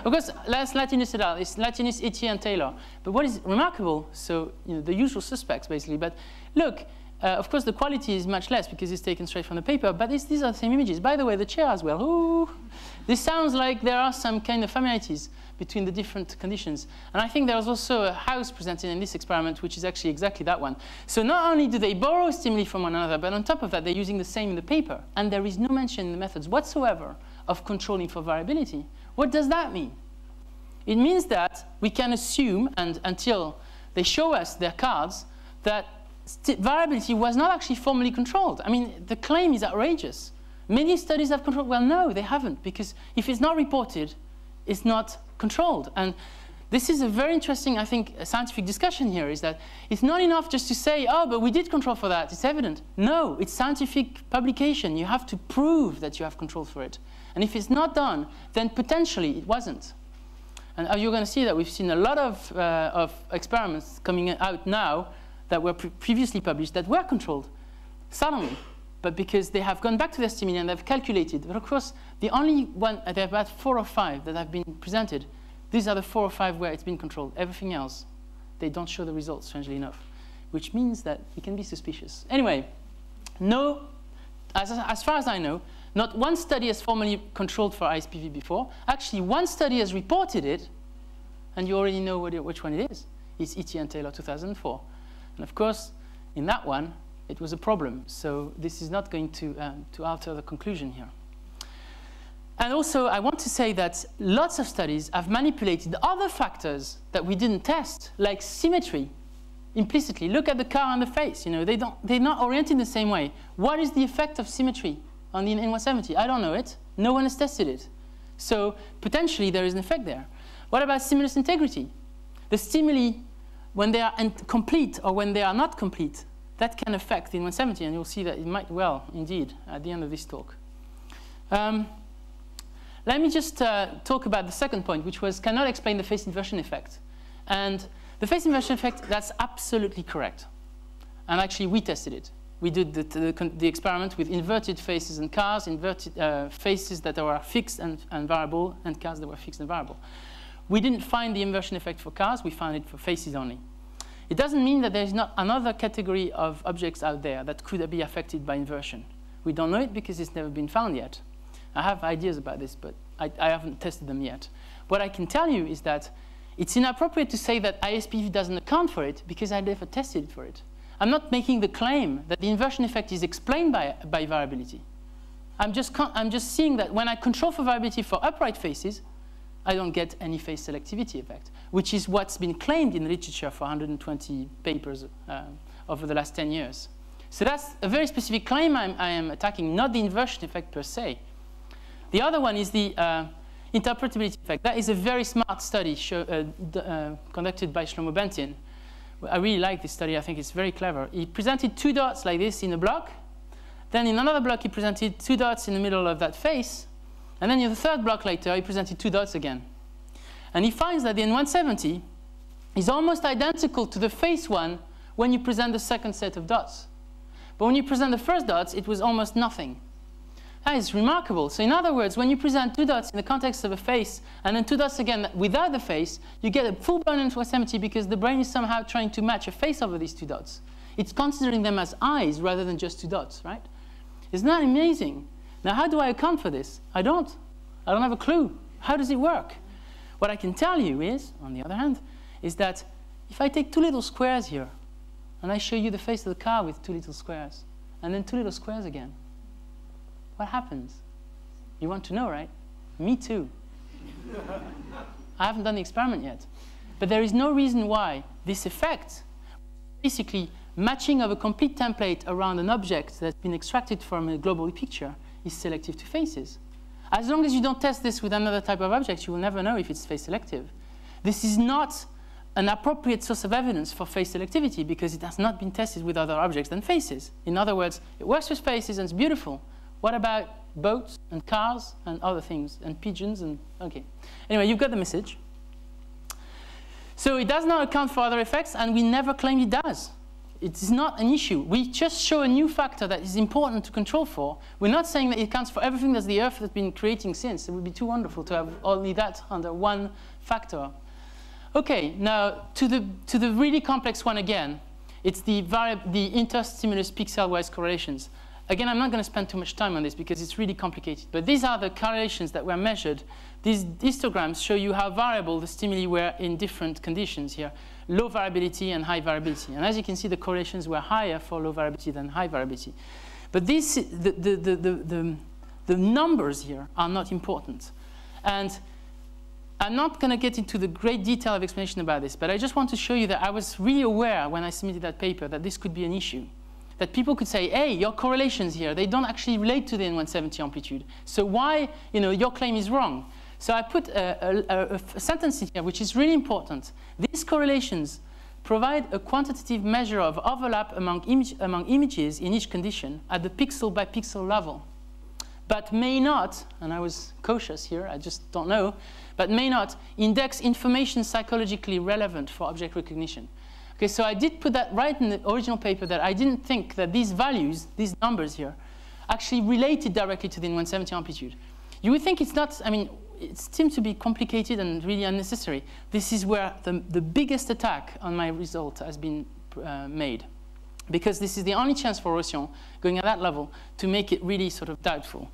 S2: Of course, that's Latinus et al. It's Latinus, Etier, and Taylor. But what is remarkable, so the usual suspects, basically. But look, of course, the quality is much less because it's taken straight from the paper. But these are the same images. By the way, the chair as well. Ooh. This sounds like there are some kind of familiarities between the different conditions. And I think there was also a house presented in this experiment, which is actually exactly that one. So not only do they borrow stimuli from one another, but on top of that, they're using the same in the paper. And there is no mention in the methods whatsoever of controlling for variability. What does that mean? It means that we can assume, and until they show us their cards, that variability was not actually formally controlled. I mean, the claim is outrageous. Many studies have controlled. Well, no, they haven't, because if it's not reported, it's not controlled. And this is a very interesting, I think, scientific discussion here, is that it's not enough just to say, oh, but we did control for that. It's evident. No, it's scientific publication. You have to prove that you have control for it. And if it's not done, then potentially it wasn't. And you're going to see that we've seen a lot of experiments coming out now that were previously published that were controlled, suddenly, but because they have gone back to their stimuli and they've calculated. But of course, the only one, there are about 4 or 5 that have been presented. These are the 4 or 5 where it's been controlled. Everything else, they don't show the results, strangely enough, which means that we can be suspicious. Anyway, no, as far as I know, not one study has formally controlled for ISPV before. Actually, one study has reported it, and you already know which one it is. It's Etier and Taylor 2004. And of course, in that one, it was a problem. So this is not going to alter the conclusion here. And also, I want to say that lots of studies have manipulated other factors that we didn't test, like symmetry, implicitly. Look at the car and the face. They're not oriented in the same way. What is the effect of symmetry on the IN170? I don't know it. No one has tested it. So potentially, there is an effect there. What about stimulus integrity? The stimuli, when they are complete or when they are not complete, that can affect the IN170, and you'll see that it might well, indeed, at the end of this talk. Let me just talk about the second point, which was cannot explain the phase inversion effect. And the phase inversion effect, that's absolutely correct. And actually, we tested it. We did the experiment with inverted faces and cars, inverted faces that were fixed and variable, and cars that were fixed and variable. We didn't find the inversion effect for cars. We found it for faces only. It doesn't mean that there's not another category of objects out there that could be affected by inversion. We don't know it because it's never been found yet. I have ideas about this, but I haven't tested them yet. What I can tell you is that it's inappropriate to say that ISPV doesn't account for it because I never tested it for it. I'm not making the claim that the inversion effect is explained by variability. I'm just seeing that when I control for variability for upright faces, I don't get any phase selectivity effect, which is what's been claimed in the literature for 120 papers over the last 10 years. So that's a very specific claim I am attacking, not the inversion effect per se. The other one is the interpretability effect. That is a very smart study conducted by Shlomo Bentin, I really like this study. I think it's very clever. He presented 2 dots like this in a block. Then in another block, he presented 2 dots in the middle of that face. And then in the third block later, he presented 2 dots again. And he finds that the N170 is almost identical to the face one when you present the second set of dots. But when you present the first dots, it was almost nothing. That is remarkable. So in other words, when you present 2 dots in the context of a face, and then 2 dots again without the face, you get a full-blown N170 because the brain is somehow trying to match a face over these 2 dots. It's considering them as eyes rather than just 2 dots, right? Isn't that amazing? Now, how do I account for this? I don't have a clue. How does it work? What I can tell you is, on the other hand, is that if I take 2 little squares here, and I show you the face of the car with 2 little squares, and then 2 little squares again, what happens? You want to know, right? Me too. I haven't done the experiment yet. But there is no reason why this effect, basically matching of a complete template around an object that's been extracted from a global picture, is selective to faces. As long as you don't test this with another type of object, you will never know if it's face selective. This is not an appropriate source of evidence for face selectivity because it has not been tested with other objects than faces. In other words, it works with faces and it's beautiful. What about boats and cars and other things and pigeons and okay. Anyway, you've got the message. So it does not account for other effects, and we never claimed it does. It is not an issue. We just show a new factor that is important to control for. We're not saying that it accounts for everything that the Earth has been creating since. It would be too wonderful to have only that under one factor. Okay, now to the really complex one again. It's the interstimulus pixel-wise correlations. Again, I'm not going to spend too much time on this because it's really complicated. But these are the correlations that were measured. These histograms show you how variable the stimuli were in different conditions here. Low variability and high variability. And as you can see, the correlations were higher for low variability than high variability. But the numbers here are not important. And I'm not going to get into the great detail of explanation about this, but I just want to show you that I was really aware when I submitted that paper that this could be an issue. That people could say, hey, your correlations here, they don't actually relate to the N170 amplitude. So why, your claim is wrong? So I put a sentence in here, which is really important. These correlations provide a quantitative measure of overlap among images in each condition at the pixel by pixel level, but may not, and I was cautious here, I just don't know, but may not index information psychologically relevant for object recognition. Okay, so I did put that right in the original paper that I didn't think that these values, these numbers here, actually related directly to the N170 amplitude. You would think it's not, it seems to be complicated and really unnecessary. This is where the biggest attack on my result has been made, because this is the only chance for Rossian, going at that level, to make it really sort of doubtful.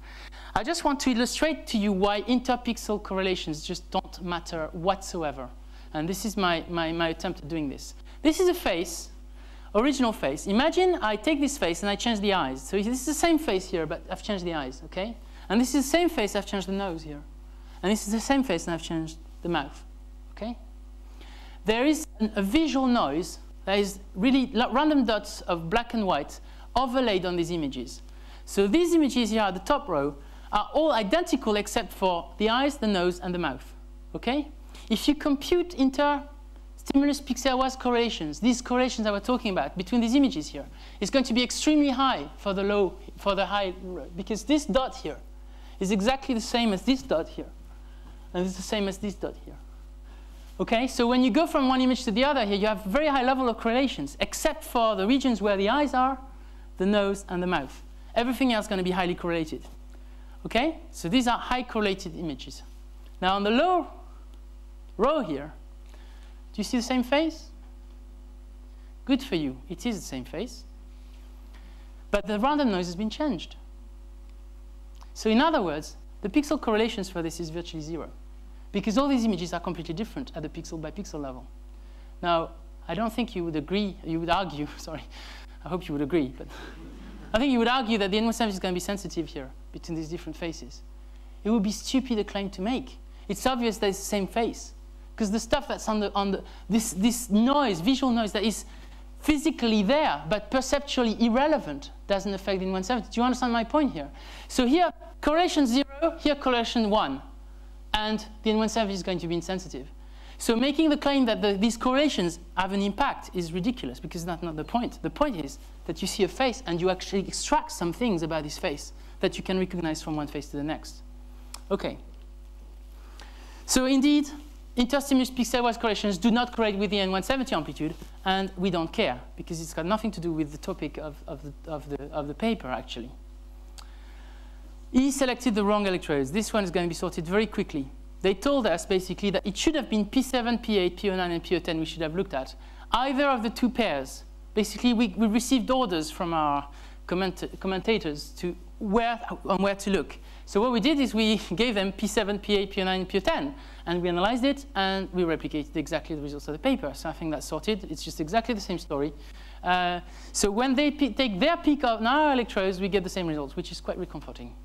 S2: I just want to illustrate to you why interpixel correlations just don't matter whatsoever. And this is my attempt at doing this. This is a face, original face. Imagine I take this face and I change the eyes. So this is the same face here, but I've changed the eyes, okay? And this is the same face, I've changed the nose here. And this is the same face, and I've changed the mouth, okay? There is a visual noise that is really random dots of black and white overlaid on these images. So these images here at the top row are all identical except for the eyes, the nose, and the mouth, okay? If you compute interstimulus pixel-wise correlations, these correlations I was talking about between these images here, is going to be extremely high for the high, because this dot here is exactly the same as this dot here, and it's the same as this dot here. Okay, so when you go from one image to the other here, you have a very high level of correlations, except for the regions where the eyes are, the nose, and the mouth. Everything else is going to be highly correlated. Okay, so these are high correlated images. Now on the low row here, do you see the same face? Good for you, it is the same face. But the random noise has been changed. So in other words, the pixel correlations for this is virtually zero, because all these images are completely different at the pixel by pixel level. Now, I don't think you would agree, you would argue, sorry, I hope you would agree, but I think you would argue that the N170 is going to be sensitive here between these different faces. It would be stupid a claim to make. It's obvious that it's the same face, because the stuff that's on this noise, visual noise that is physically there but perceptually irrelevant doesn't affect the N170. Do you understand my point here? So here, correlation 0, here correlation 1. And the N170 is going to be insensitive. So making the claim that these correlations have an impact is ridiculous, because that's not the point. The point is that you see a face and you actually extract some things about this face that you can recognize from one face to the next. Okay. So indeed, interstimulus pixel-wise correlations do not correlate with the N170 amplitude, and we don't care, because it's got nothing to do with the topic of the paper, actually. He selected the wrong electrodes. This one is going to be sorted very quickly. They told us, basically, that it should have been P7, P8, P09, and P010 we should have looked at. Either of the two pairs. Basically, we received orders from our commentators to where to look. So what we did is we gave them P7, P8, P09, and P10, and we analyzed it, and we replicated exactly the results of the paper. So I think that's sorted. It's just exactly the same story. So when they take their peak of our electrodes, we get the same results, which is quite reconforting.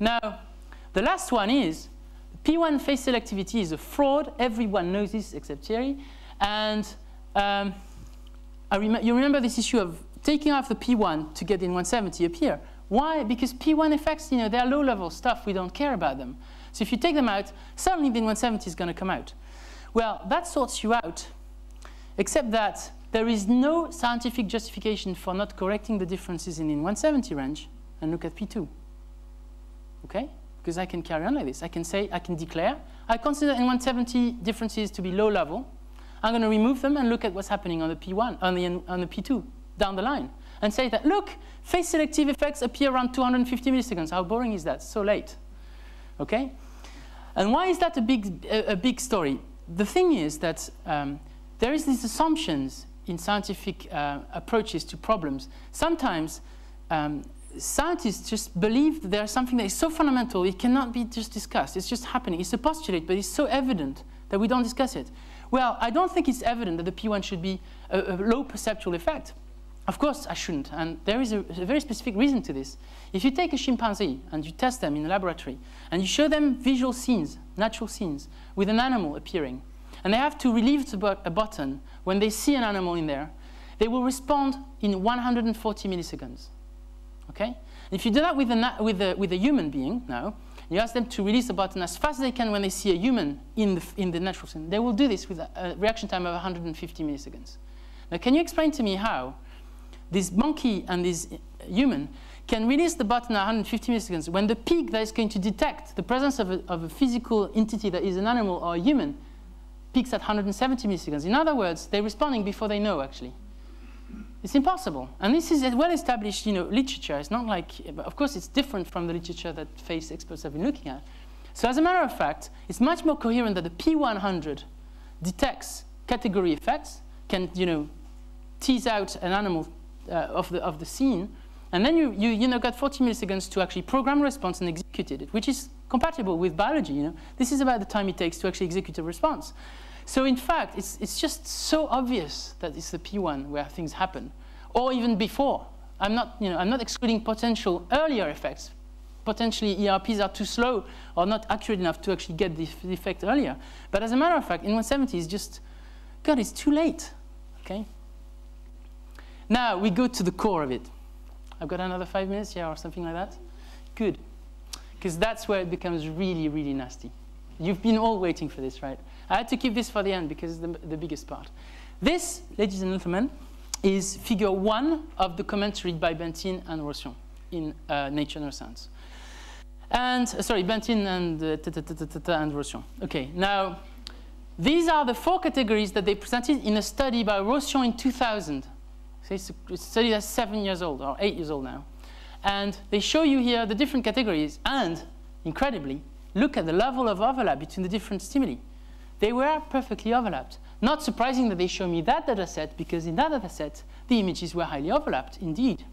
S2: Now, the last one is P1 phase selectivity is a fraud. Everyone knows this except Thierry. And you remember this issue of taking off the P1 to get the N170 appear. Why? Because P1 effects, they're low-level stuff. We don't care about them. So if you take them out, suddenly the N170 is going to come out. Well, that sorts you out, except that there is no scientific justification for not correcting the differences in the N170 range and look at P2. Okay? Because I can carry on like this. I can say, I can declare, I consider N170 differences to be low level. I'm going to remove them and look at what's happening on the P1, on the P2 down the line, and say that, look, phase selective effects appear around 250 milliseconds. How boring is that? So late. Okay? And why is that a big story? The thing is that there is these assumptions in scientific approaches to problems. Sometimes scientists just believe that there's something that is so fundamental it cannot be just discussed. It's just happening. It's a postulate, but it's so evident that we don't discuss it. Well, I don't think it's evident that the P1 should be a low perceptual effect. Of course, I shouldn't, and there is a very specific reason to this. If you take a chimpanzee and you test them in a laboratory, and you show them visual scenes, natural scenes, with an animal appearing, and they have to release a button when they see an animal in there, they will respond in 140 milliseconds. Okay? And if you do that with a human being now, you ask them to release a button as fast as they can when they see a human in the natural scene, they will do this with a reaction time of 150 milliseconds. Now, can you explain to me how this monkey and this human can release the button at 150 milliseconds when the peak that is going to detect the presence of a physical entity that is an animal or a human peaks at 170 milliseconds? In other words, they're responding before they know, actually. It's impossible. And this is a well-established literature. It's not like, of course, it's different from the literature that face experts have been looking at. So as a matter of fact, it's much more coherent that the P100 detects category effects, can tease out an animal of the scene, and then you got 40 milliseconds to actually program a response and execute it, which is compatible with biology. This is about the time it takes to actually execute a response. So in fact, it's just so obvious that it's the P1 where things happen, or even before. I'm not excluding potential earlier effects. Potentially ERPs are too slow or not accurate enough to actually get the effect earlier. But as a matter of fact, in 170 is just, God, it's too late. Okay. Now we go to the core of it. I've got another 5 minutes, or something like that. Good, because that's where it becomes really, really nasty. You've been all waiting for this, right? I had to keep this for the end because it's the biggest part. This, ladies and gentlemen, is figure 1 of the commentary by Bentin and Rosion in Nature Neuroscience. And, sorry, Bentin and Rosion. Okay, now, these are the 4 categories that they presented in a study by Rosion in 2000. So it's a study that's 7 years old, or 8 years old now. And they show you here the different categories, and, incredibly, look at the level of overlap between the different stimuli. They were perfectly overlapped. Not surprising that they show me that data set, because in that data set, the images were highly overlapped, indeed.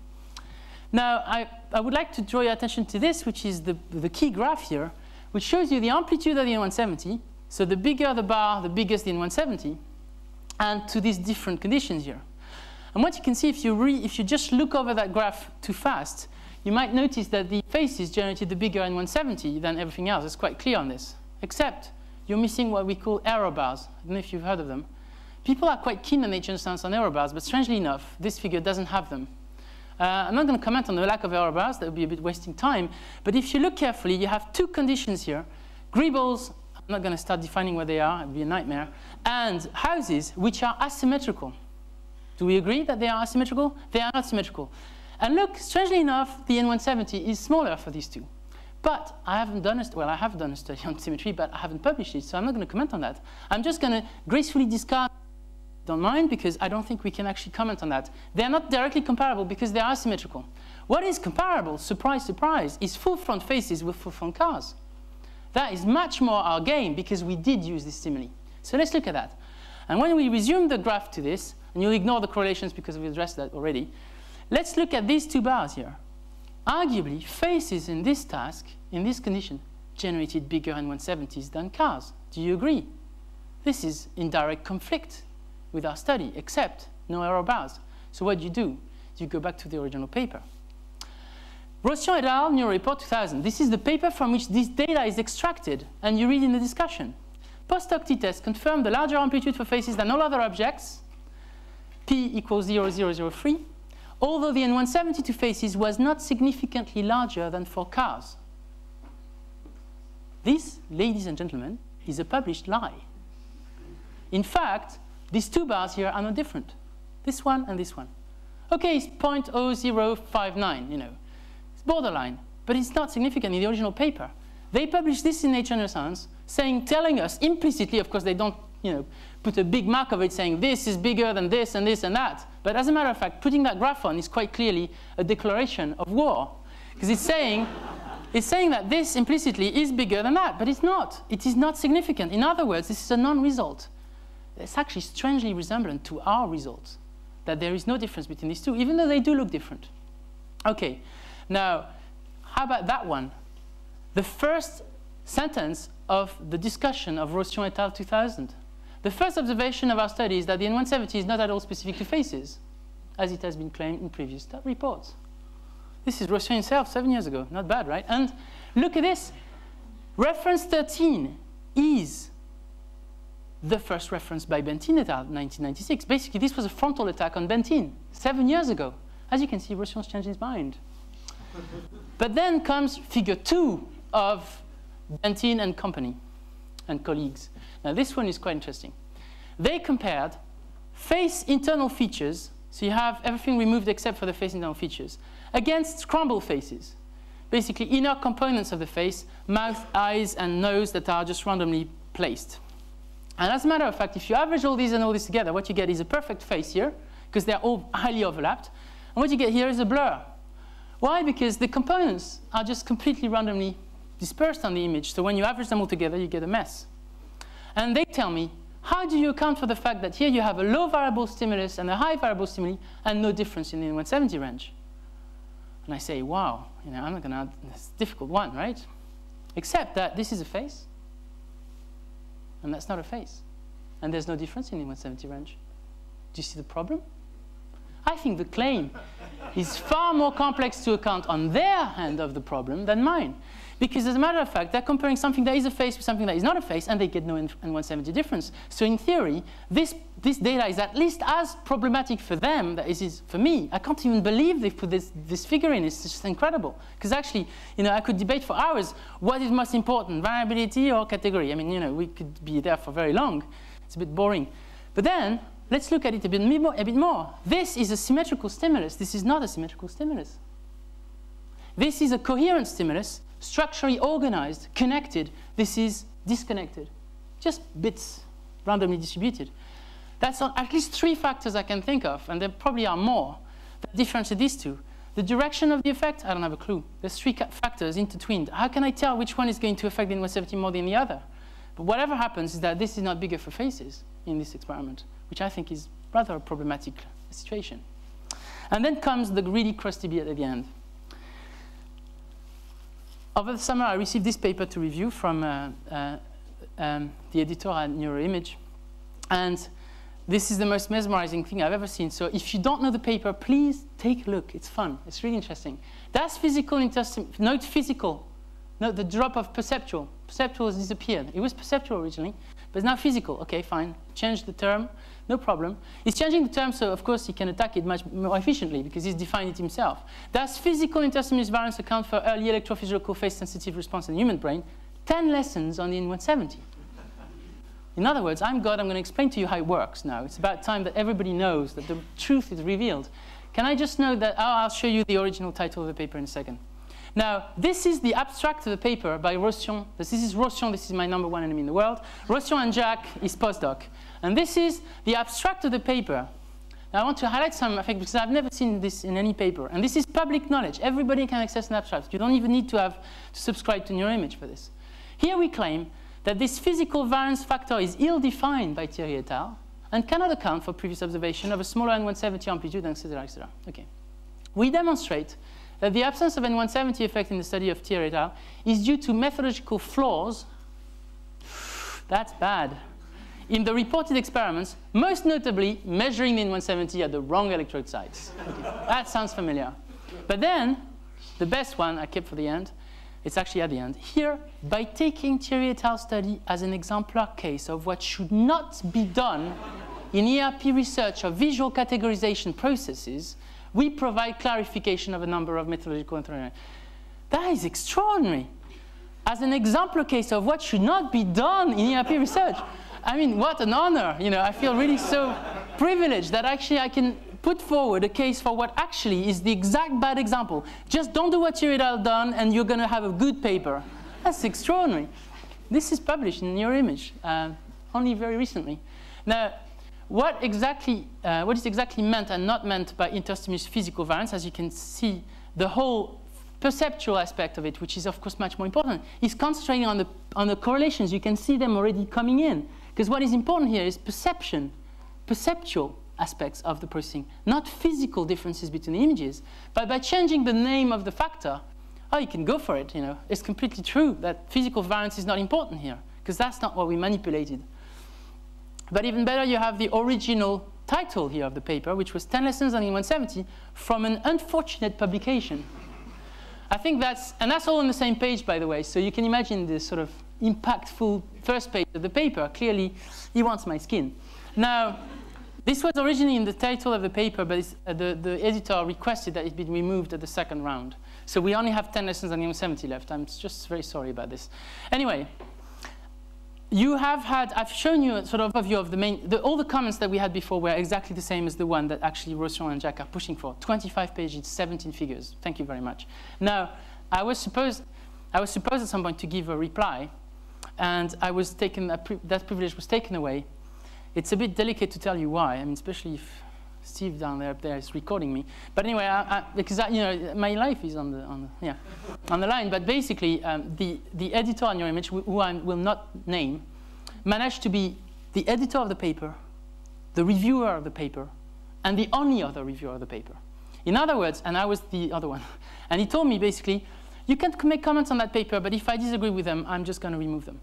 S2: Now, I would like to draw your attention to this, which is the key graph here, which shows you the amplitude of the N170. So the bigger the bar, the biggest the N170, and to these different conditions here. And what you can see, if you just look over that graph too fast, you might notice that the faces generated the bigger N170 than everything else. It's quite clear on this, except you're missing what we call error bars. I don't know if you've heard of them. People are quite keen on Nature Neuroscience on error bars, but strangely enough, this figure doesn't have them. I'm not going to comment on the lack of error bars. That would be a bit wasting time. But if you look carefully, you have 2 conditions here, greebles I'm not going to start defining what they are. It would be a nightmare. And houses which are asymmetrical. Do we agree that they are asymmetrical? They are not symmetrical. And look, strangely enough, the N170 is smaller for these two. But I haven't done well, I have done a study on symmetry, but I haven't published it, so I'm not going to comment on that. I'm just going to gracefully discard. Don't mind, because I don't think we can actually comment on that. They're not directly comparable because they are asymmetrical. What is comparable, surprise, surprise, is full front faces with full front cars. That is much more our game because we did use this stimuli. So let's look at that. And when we resume the graph to this, and you'll ignore the correlations because we addressed that already, let's look at these two bars here. Arguably, faces in this task, in this condition, generated bigger N170s than cars. Do you agree? This is in direct conflict with our study, except no error bars. So what do? You go back to the original paper. Rossian et al. New Report 2000. This is the paper from which this data is extracted, and you read in the discussion. Post-hoc t-test confirmed the larger amplitude for faces than all other objects, p equals 0.003, although the N170 to faces was not significantly larger than for cars. This, ladies and gentlemen, is a published lie. In fact, these two bars here are not different. This one and this one. Okay, it's 0.0059, you know. It's borderline, but it's not significant in the original paper. They published this in Nature Neuroscience, telling us implicitly, of course they don't, put a big mark of it saying this is bigger than this and this and that. But as a matter of fact, putting that graph on is quite clearly a declaration of war. Because it's saying that this implicitly is bigger than that, but it's not. It is not significant. In other words, this is a non-result. It's actually strangely resemblant to our results, that there is no difference between these two, even though they do look different. Okay, now, how about that one? The first sentence of the discussion of Rossian et al. 2000. The first observation of our study is that the N170 is not at all specific to faces, as it has been claimed in previous reports. This is Rossian himself 7 years ago. Not bad, right? And look at this. Reference 13 is the first reference by Bentin et al. 1996. Basically, this was a frontal attack on Bentin 7 years ago. As you can see, Rossian's changed his mind. But then comes figure 2 of Bentin and company and colleagues. Now, this one is quite interesting. They compared face internal features, so you have everything removed except for the face internal features, against scramble faces. Basically, inner components of the face, mouth, eyes, and nose that are just randomly placed. And as a matter of fact, if you average all these and all this together, what you get is a perfect face here, because they're all highly overlapped. And what you get here is a blur. Why? Because the components are just completely randomly dispersed on the image. So when you average them all together, you get a mess. And they tell me, how do you account for the fact that here you have a low variable stimulus and a high variable stimuli and no difference in the 170 range? And I say, wow, I'm not going to add this difficult one, right? Except that this is a face, and that's not a face. And there's no difference in the 170 range. Do you see the problem? I think the claim is far more complex to account on their end of the problem than mine. Because as a matter of fact, they're comparing something that is a face with something that is not a face, and they get no N170 difference. So in theory, this data is at least as problematic for them as it is for me. I can't even believe they've put this figure in. It's just incredible. Because actually, I could debate for hours what is most important, variability or category. I mean, we could be there for very long. It's a bit boring. But then, let's look at it a bit more. This is a symmetrical stimulus. This is not a symmetrical stimulus. This is a coherent stimulus, structurally organized, connected. This is disconnected. Just bits randomly distributed. That's at least 3 factors I can think of, and there probably are more that differentiate these two. The direction of the effect, I don't have a clue. There's 3 factors intertwined. How can I tell which one is going to affect the N170 more than the other? But whatever happens is that this is not bigger for faces in this experiment, which I think is rather a problematic situation. And then comes the really crusty bit at the end. Over the summer, I received this paper to review from the editor at Neuroimage. And this is the most mesmerizing thing I've ever seen. So if you don't know the paper, please take a look. It's fun. It's really interesting. That's physical note physical. Note the drop of perceptual. Perceptual has disappeared. It was perceptual originally, but it's now physical. OK, fine. Change the term. No problem. He's changing the term, so of course he can attack it much more efficiently because he's defined it himself. Does physical interstimulus variance account for early electrophysiological phase-sensitive response in the human brain? 10 lessons on the N170. In other words, I'm God, I'm going to explain to you how it works now. It's about time that everybody knows that the truth is revealed. Can I just note that I'll show you the original title of the paper in a second. Now, this is the abstract of the paper by Rossian. This is Rossian, this is my #1 enemy in the world. Rossian and Jacques is postdoc. And this is the abstract of the paper. Now, I want to highlight some effect because I've never seen this in any paper. And this is public knowledge. Everybody can access an abstract. You don't even need to subscribe to NeuroImage for this. Here we claim that this physical variance factor is ill-defined by Thierry et al. And cannot account for previous observation of a smaller N170 amplitude, etc., etc. Okay. We demonstrate that the absence of N170 effect in the study of Thierry et al. Is due to methodological flaws, that's bad, in the reported experiments, most notably measuring the N170 at the wrong electrode sites. Okay. That sounds familiar. But then, the best one I kept for the end, it's actually at the end. Here, by taking Thierry et al. Study as an exemplar case of what should not be done in ERP research of visual categorization processes, we provide clarification of a number of methodological interventions. That is extraordinary. As an exemplar case of what should not be done in ERP research. I mean, what an honor. You know, I feel really so privileged that actually I can put forward a case for what actually is the exact bad example. Just don't do what Thierry et al. Done, and you're going to have a good paper. That's extraordinary. This is published in NeuroImage only very recently. Now, what is exactly meant and not meant by interstimulus physical variance, as you can see, the whole perceptual aspect of it, which is of course much more important, is concentrating on the correlations. You can see them already coming in. Because what is important here is perception, perceptual aspects of the processing, not physical differences between the images. But by changing the name of the factor, oh, you can go for it. You know, it's completely true that physical variance is not important here, because that's not what we manipulated. But even better, you have the original title here of the paper, which was 10 lessons on E170 from an unfortunate publication. I think and that's all on the same page, by the way, so you can imagine this sort of impactful first page of the paper. Clearly, he wants my skin. Now, this was originally in the title of the paper, but the editor requested that it be removed at the second round. So we only have 10 lessons on E170 left. I'm just very sorry about this. Anyway. I've shown you a sort of overview of all the comments that we had before were exactly the same as the one that actually Rossian and Jacques are pushing for. 25 pages, 17 figures. Thank you very much. Now, I was supposed at some point to give a reply, and that privilege was taken away. It's a bit delicate to tell you why. I mean, especially if Steve down there is recording me. But anyway, because you know, my life is on the line. But basically, the editor on NeuroImage, who I will not name, managed to be the editor of the paper, the reviewer of the paper, and the only other reviewer of the paper. In other words, and I was the other one. And he told me basically, you can make comments on that paper, but if I disagree with them, I'm just going to remove them.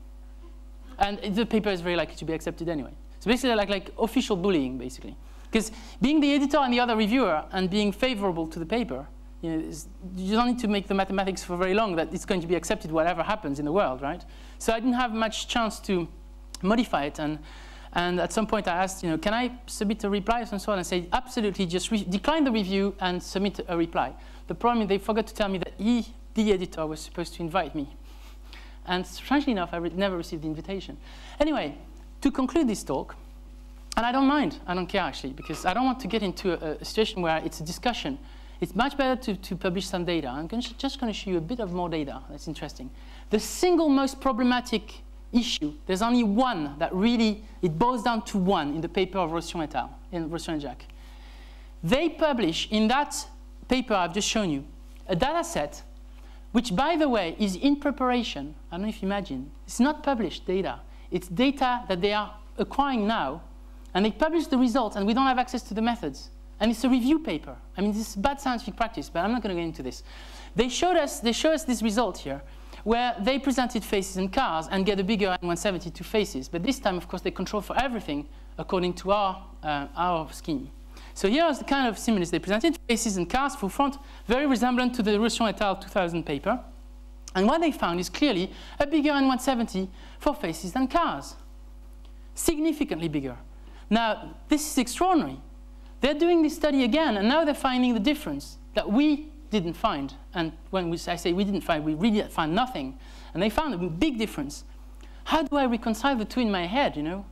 S2: And the paper is very likely to be accepted anyway. So basically, like official bullying, basically. Because being the editor and the other reviewer and being favorable to the paper, you know, you don't need to make the mathematics for very long that it's going to be accepted whatever happens in the world, right? So I didn't have much chance to modify it. And at some point I asked, you know, can I submit a reply and so on? And say, absolutely, just decline the review and submit a reply. The problem is they forgot to tell me that the editor, was supposed to invite me. And strangely enough, I never received the invitation. Anyway, to conclude this talk, and I don't mind, I don't care actually, because I don't want to get into a situation where it's a discussion. It's much better to publish some data. I'm just going to show you a bit of more data that's interesting. The single most problematic issue, there's only one that really, it boils down to one in the paper of Rossian et al., in Rossian and Jacques. They publish in that paper I've just shown you a data set, which by the way is in preparation. I don't know if you imagine. It's not published data. It's data that they are acquiring now. And they publish the results, and we don't have access to the methods. And it's a review paper. I mean, this is bad scientific practice, but I'm not going to get into this. They show us this result here, where they presented faces and cars and get a bigger N170 to faces. But this time, of course, they control for everything according to our scheme. So here is the kind of stimulus they presented, faces and cars, full front, very resemblant to the Rossian et al. 2000 paper. And what they found is clearly a bigger N170 for faces than cars. Significantly bigger. Now, this is extraordinary. They're doing this study again, and now they're finding the difference that we didn't find. And when I say we didn't find, we really found nothing. And they found a big difference. how do I reconcile the two in my head, you know?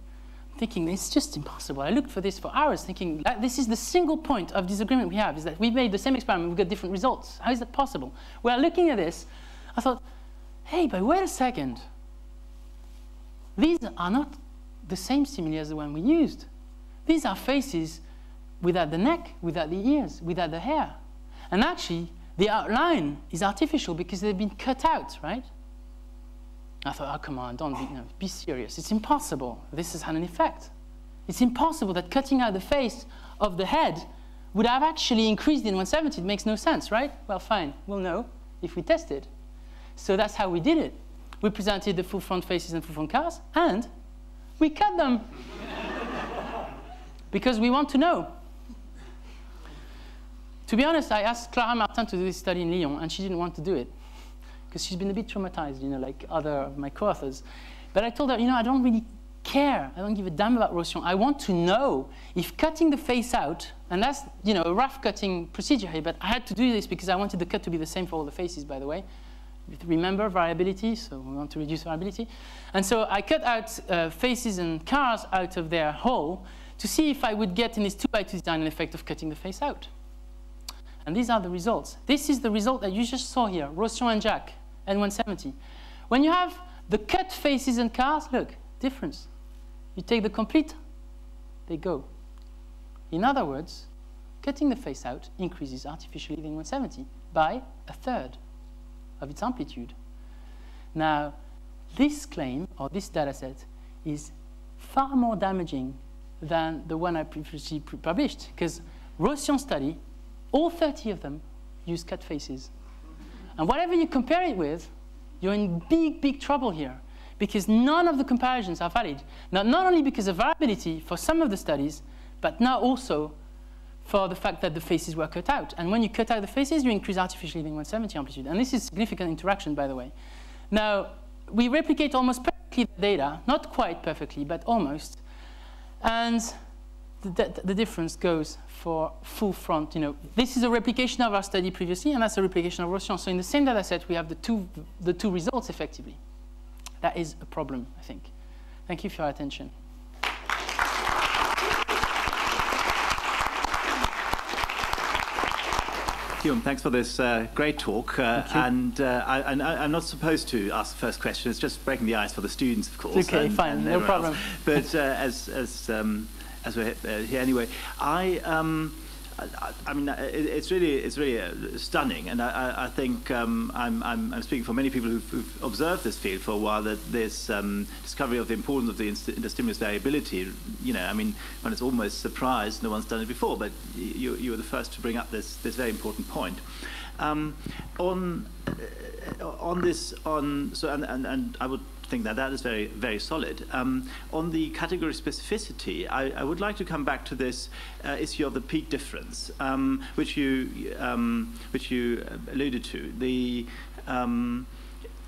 S2: Thinking, it's just impossible. I looked for this for hours, thinking, this is the single point of disagreement we have, is that we made the same experiment, we got different results. How is that possible? Well, looking at this, I thought, hey, but wait a second. These are not the same stimuli as the one we used. These are faces without the neck, without the ears, without the hair. And actually, the outline is artificial because they've been cut out, right? I thought, oh, come on, don't be, be serious. It's impossible. This has had an effect. It's impossible that cutting out the face of the head would have actually increased in 170. It makes no sense, right? Well, fine. We'll know if we test it. So that's how we did it. We presented the full front faces and full front cars, and we cut them. Because we want to know. To be honest, I asked Clara Martin to do this study in Lyon, and she didn't want to do it because she's been a bit traumatized, like other of my co-authors. But I told her, I don't really care. I don't give a damn about Rosion. I want to know if cutting the face out, and that's a rough cutting procedure here, but I had to do this because I wanted the cut to be the same for all the faces, by the way. Remember variability, so we want to reduce variability. And so I cut out faces and cars out of their hole to see if I would get in this 2x2 design an effect of cutting the face out. And these are the results. This is the result that you just saw here, Rosion and Jack, N170. When you have the cut faces and cars, look, difference. You take the complete, they go. In other words, cutting the face out increases artificially the N170 by 1/3 of its amplitude. Now, this claim, or this data set, is far more damaging than the one I previously published, because Rosion's study, all 30 of them use cut faces. And whatever you compare it with, you're in big, big trouble here, because none of the comparisons are valid. Now, not only because of variability for some of the studies, but now also for the fact that the faces were cut out. And when you cut out the faces, you increase artificially the 170 amplitude. And this is significant interaction, by the way. Now, we replicate almost perfectly the data, not quite perfectly, but almost. And the difference goes for full front. This is a replication of our study previously, and that's a replication of Rosion. So in the same data set, we have the two results effectively. That is a problem, I think. Thank you for your attention.
S3: Guillaume, thanks for this great talk. And I'm not supposed to ask the first question. It's just breaking the ice for the students, of course.
S2: Okay, fine, no problem.
S3: But as we're here anyway, I mean, it's really stunning, and I think I'm speaking for many people who've observed this field for a while, that this discovery of the importance of the stimulus variability. I mean, one is almost surprised no one's done it before, but you were the first to bring up this very important point. On this, and I would think that is very, very solid. On the category specificity, I would like to come back to this issue of the peak difference, which you alluded to. The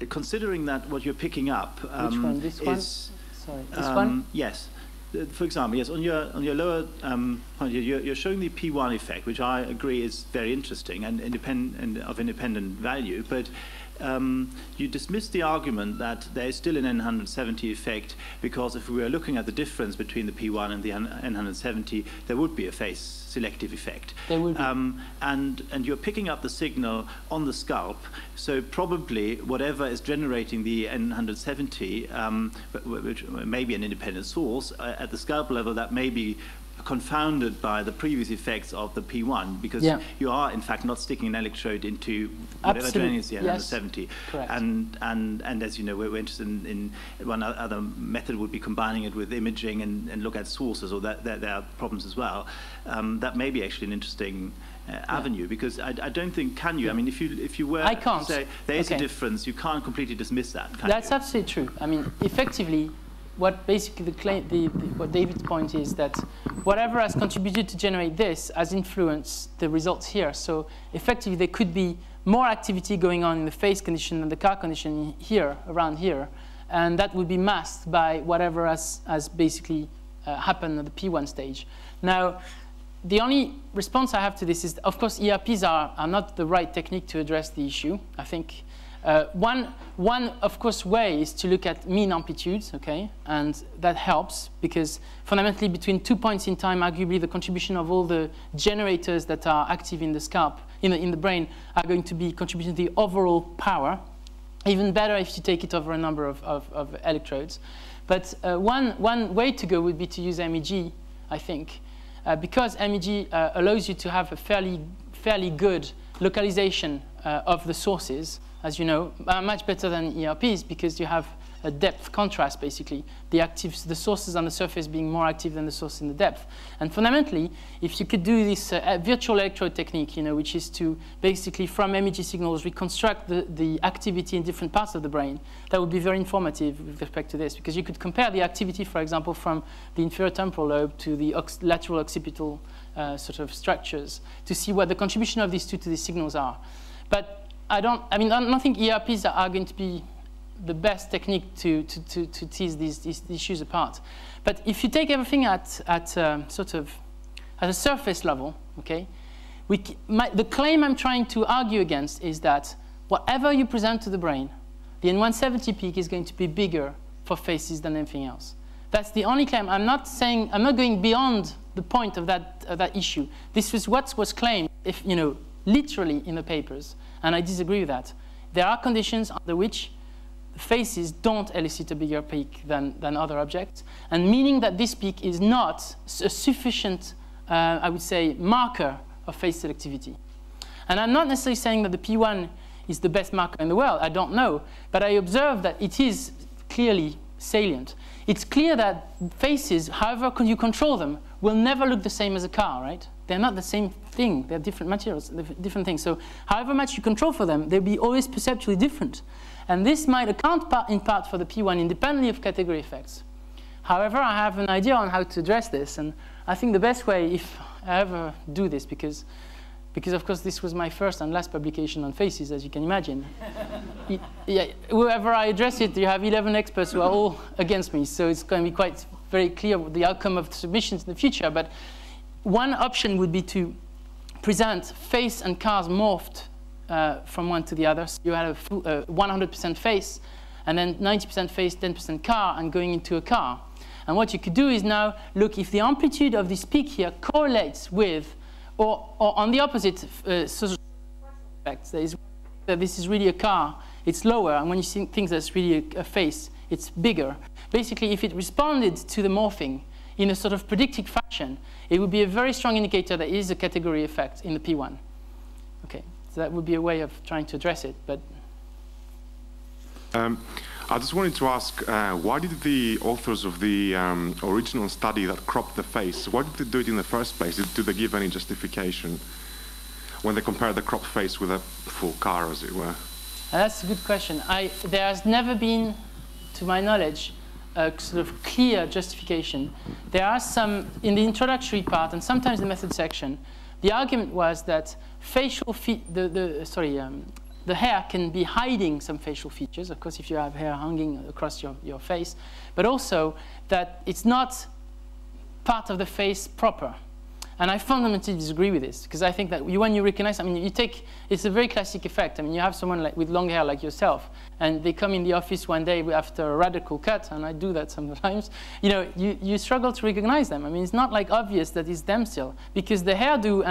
S3: considering that what you're picking up
S2: which one? This one? Sorry, this one?
S3: Yes. For example, yes, on your lower point, you're showing the P1 effect, which I agree is very interesting and independent value, but you dismiss the argument that there is still an N170 effect, because if we were looking at the difference between the P1 and the N170, there would be a phase selective effect.
S2: There would be.
S3: And you're picking up the signal on the scalp, so probably whatever is generating the N170, which may be an independent source, at the scalp level, that may be confounded by the previous effects of the P1, because you are in fact not sticking an electrode into whatever generates the N170.
S2: Correct.
S3: And as you know, we're interested in one other method would be combining it with imaging and look at sources, or that there are problems as well. That may be actually an interesting avenue, because I don't think, can you? I mean, if you were to say there is a difference, you can't completely dismiss that, can
S2: That's
S3: you?
S2: absolutely true. I mean, effectively, what basically what David's point is that whatever has contributed to generate this has influenced the results here. So effectively, there could be more activity going on in the phase condition than the car condition here, around here, and that would be masked by whatever has basically happened at the P1 stage. Now, the only response I have to this is, of course, ERPs are not the right technique to address the issue. I think One, of course, way is to look at mean amplitudes, okay? And that helps because fundamentally between 2 points in time, arguably the contribution of all the generators that are active in the scalp, in the brain, are going to be contributing to the overall power. Even better if you take it over a number of electrodes. But one way to go would be to use MEG, I think, because MEG allows you to have a fairly good localization of the sources, as you know, much better than ERPs because you have a depth contrast, basically. The sources on the surface being more active than the source in the depth. And fundamentally, if you could do this virtual electrode technique, which is to basically, from MEG signals, reconstruct the activity in different parts of the brain, that would be very informative with respect to this, because you could compare the activity, for example, from the inferior temporal lobe to the lateral occipital sort of structures to see what the contribution of these two to these signals are. But I don't think ERPs are going to be the best technique to tease these issues apart. But if you take everything at sort of at a surface level, okay, the claim I'm trying to argue against is that whatever you present to the brain, the N170 peak is going to be bigger for faces than anything else. That's the only claim. I'm not going beyond the point of that issue. This was what was claimed, literally in the papers, and I disagree with that. There are conditions under which faces don't elicit a bigger peak than other objects, and meaning that this peak is not a sufficient, I would say, marker of face selectivity. And I'm not necessarily saying that the P1 is the best marker in the world. I don't know. But I observe that it is clearly salient. It's clear that faces, however you control them, will never look the same as a car, right? They're not the same thing. They're different materials, different things. So however much you control for them, they'll be always perceptually different. And this might account in part for the P1 independently of category effects. However, I have an idea on how to address this. And I think the best way, if I ever do this, because of course this was my first and last publication on faces, as you can imagine. Whoever I address it, you have 11 experts who are all against me. So it's going to be very clear the outcome of the submissions in the future. But one option would be to present face and cars morphed from one to the other. So you had a 100% face, and then 90% face, 10% car, and going into a car. And what you could do is now look if the amplitude of this peak here correlates with, or on the opposite sort of effects. That this is really a car, it's lower, and when you see things that's really a face, it's bigger. Basically, if it responded to the morphing in a sort of predictive fashion, it would be a very strong indicator that it is a category effect in the P1. Okay. So that would be a way of trying to address it, but...
S4: I just wanted to ask, why did the authors of the original study that cropped the face, why did they do it in the first place? Did they give any justification when they compared the cropped face with a full car, as it were?
S2: That's a good question. There has never been, to my knowledge, a sort of clear justification. There are some, in the introductory part, and sometimes the method section, the argument was that the hair can be hiding some facial features, of course, if you have hair hanging across your face, but also that it's not part of the face proper. And I fundamentally disagree with this, because I think that when you recognize, it's a very classic effect. You have someone with long hair like yourself, and they come in the office one day after a radical cut, and I do that sometimes, you struggle to recognize them. It's not obvious that it's them still, because the hairdo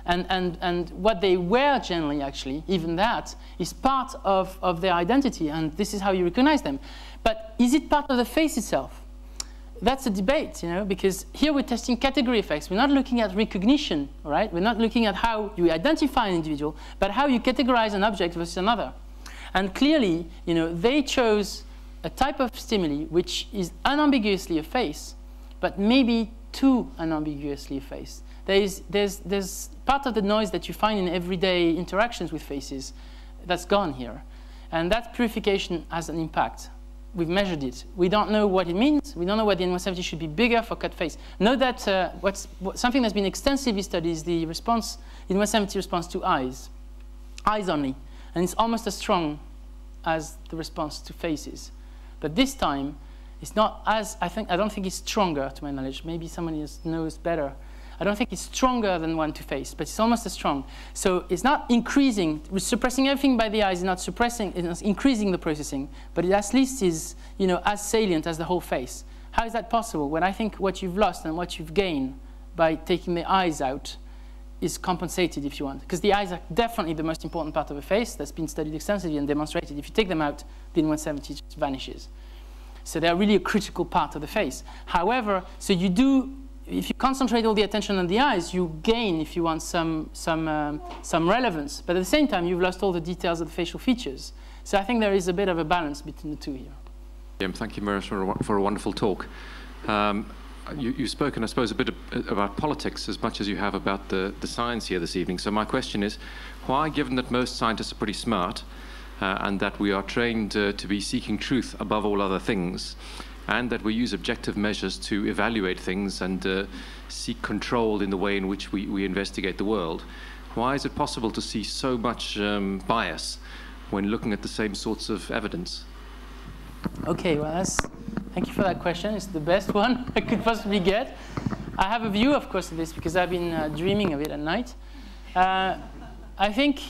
S2: and what they wear generally, actually, even that, is part of their identity, and this is how you recognize them. But is it part of the face itself? That's a debate, because here we're testing category effects. We're not looking at recognition, all right? We're not looking at how you identify an individual, but how you categorize an object versus another. And clearly, they chose a type of stimuli which is unambiguously a face, but maybe too unambiguously a face. There's part of the noise that you find in everyday interactions with faces that's gone here. And that purification has an impact. We've measured it. We don't know what it means. We don't know whether the N170 should be bigger for cut face. Note that something that's been extensively studied is the response, the N170 response to eyes only. And it's almost as strong as the response to faces. But this time, it's not as, I don't think it's stronger, to my knowledge. Maybe someone else knows better. I don't think it's stronger than one-to-face, but it's almost as strong. So it's not increasing. Suppressing everything by the eyes is not suppressing, it's not increasing the processing, but it at least is, you know, as salient as the whole face. How is that possible? When I think what you've lost and what you've gained by taking the eyes out is compensated, if you want. Because the eyes are definitely the most important part of a face. That's been studied extensively and demonstrated. If you take them out, the 170 just vanishes. So they're really a critical part of the face. However, so you do, if you concentrate all the attention on the eyes, you gain, if you want, some relevance. But at the same time, you've lost all the details of the facial features. So I think there is a bit of a balance between the two here.
S5: Thank you, Marius, for a wonderful talk. You've spoken, I suppose, a bit about politics as much as you have about the science here this evening. So my question is, why, given that most scientists are pretty smart and that we are trained to be seeking truth above all other things, and that we use objective measures to evaluate things and seek control in the way in which we investigate the world, why is it possible to see so much bias when looking at the same sorts of evidence?
S2: Okay, well, thank you for that question. It's the best one I could possibly get. I have a view, of course, of this because I've been dreaming of it at night. I think,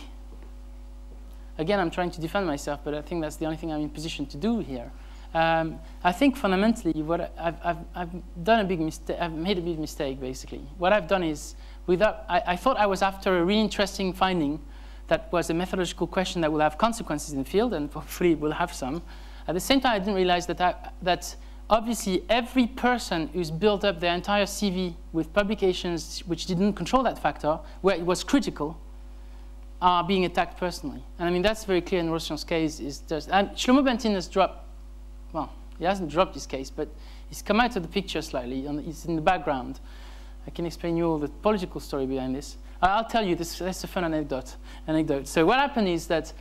S2: again, I'm trying to defend myself, but I think that's the only thing I'm in position to do here. I think fundamentally, what I've done a big mistake. I've made a big mistake, basically. What I've done is, I thought I was after a really interesting finding that was a methodological question that will have consequences in the field, and hopefully it will have some. At the same time, I didn't realize that obviously every person who's built up their entire CV with publications which didn't control that factor, where it was critical, are being attacked personally. And I mean, that's very clear in Rossian's case. And Shlomo Bentin has dropped, well, he hasn't dropped his case, but he's come out of the picture slightly, and he's in the background. I can explain you all the political story behind this. I'll tell you, that's a fun anecdote. So what happened is that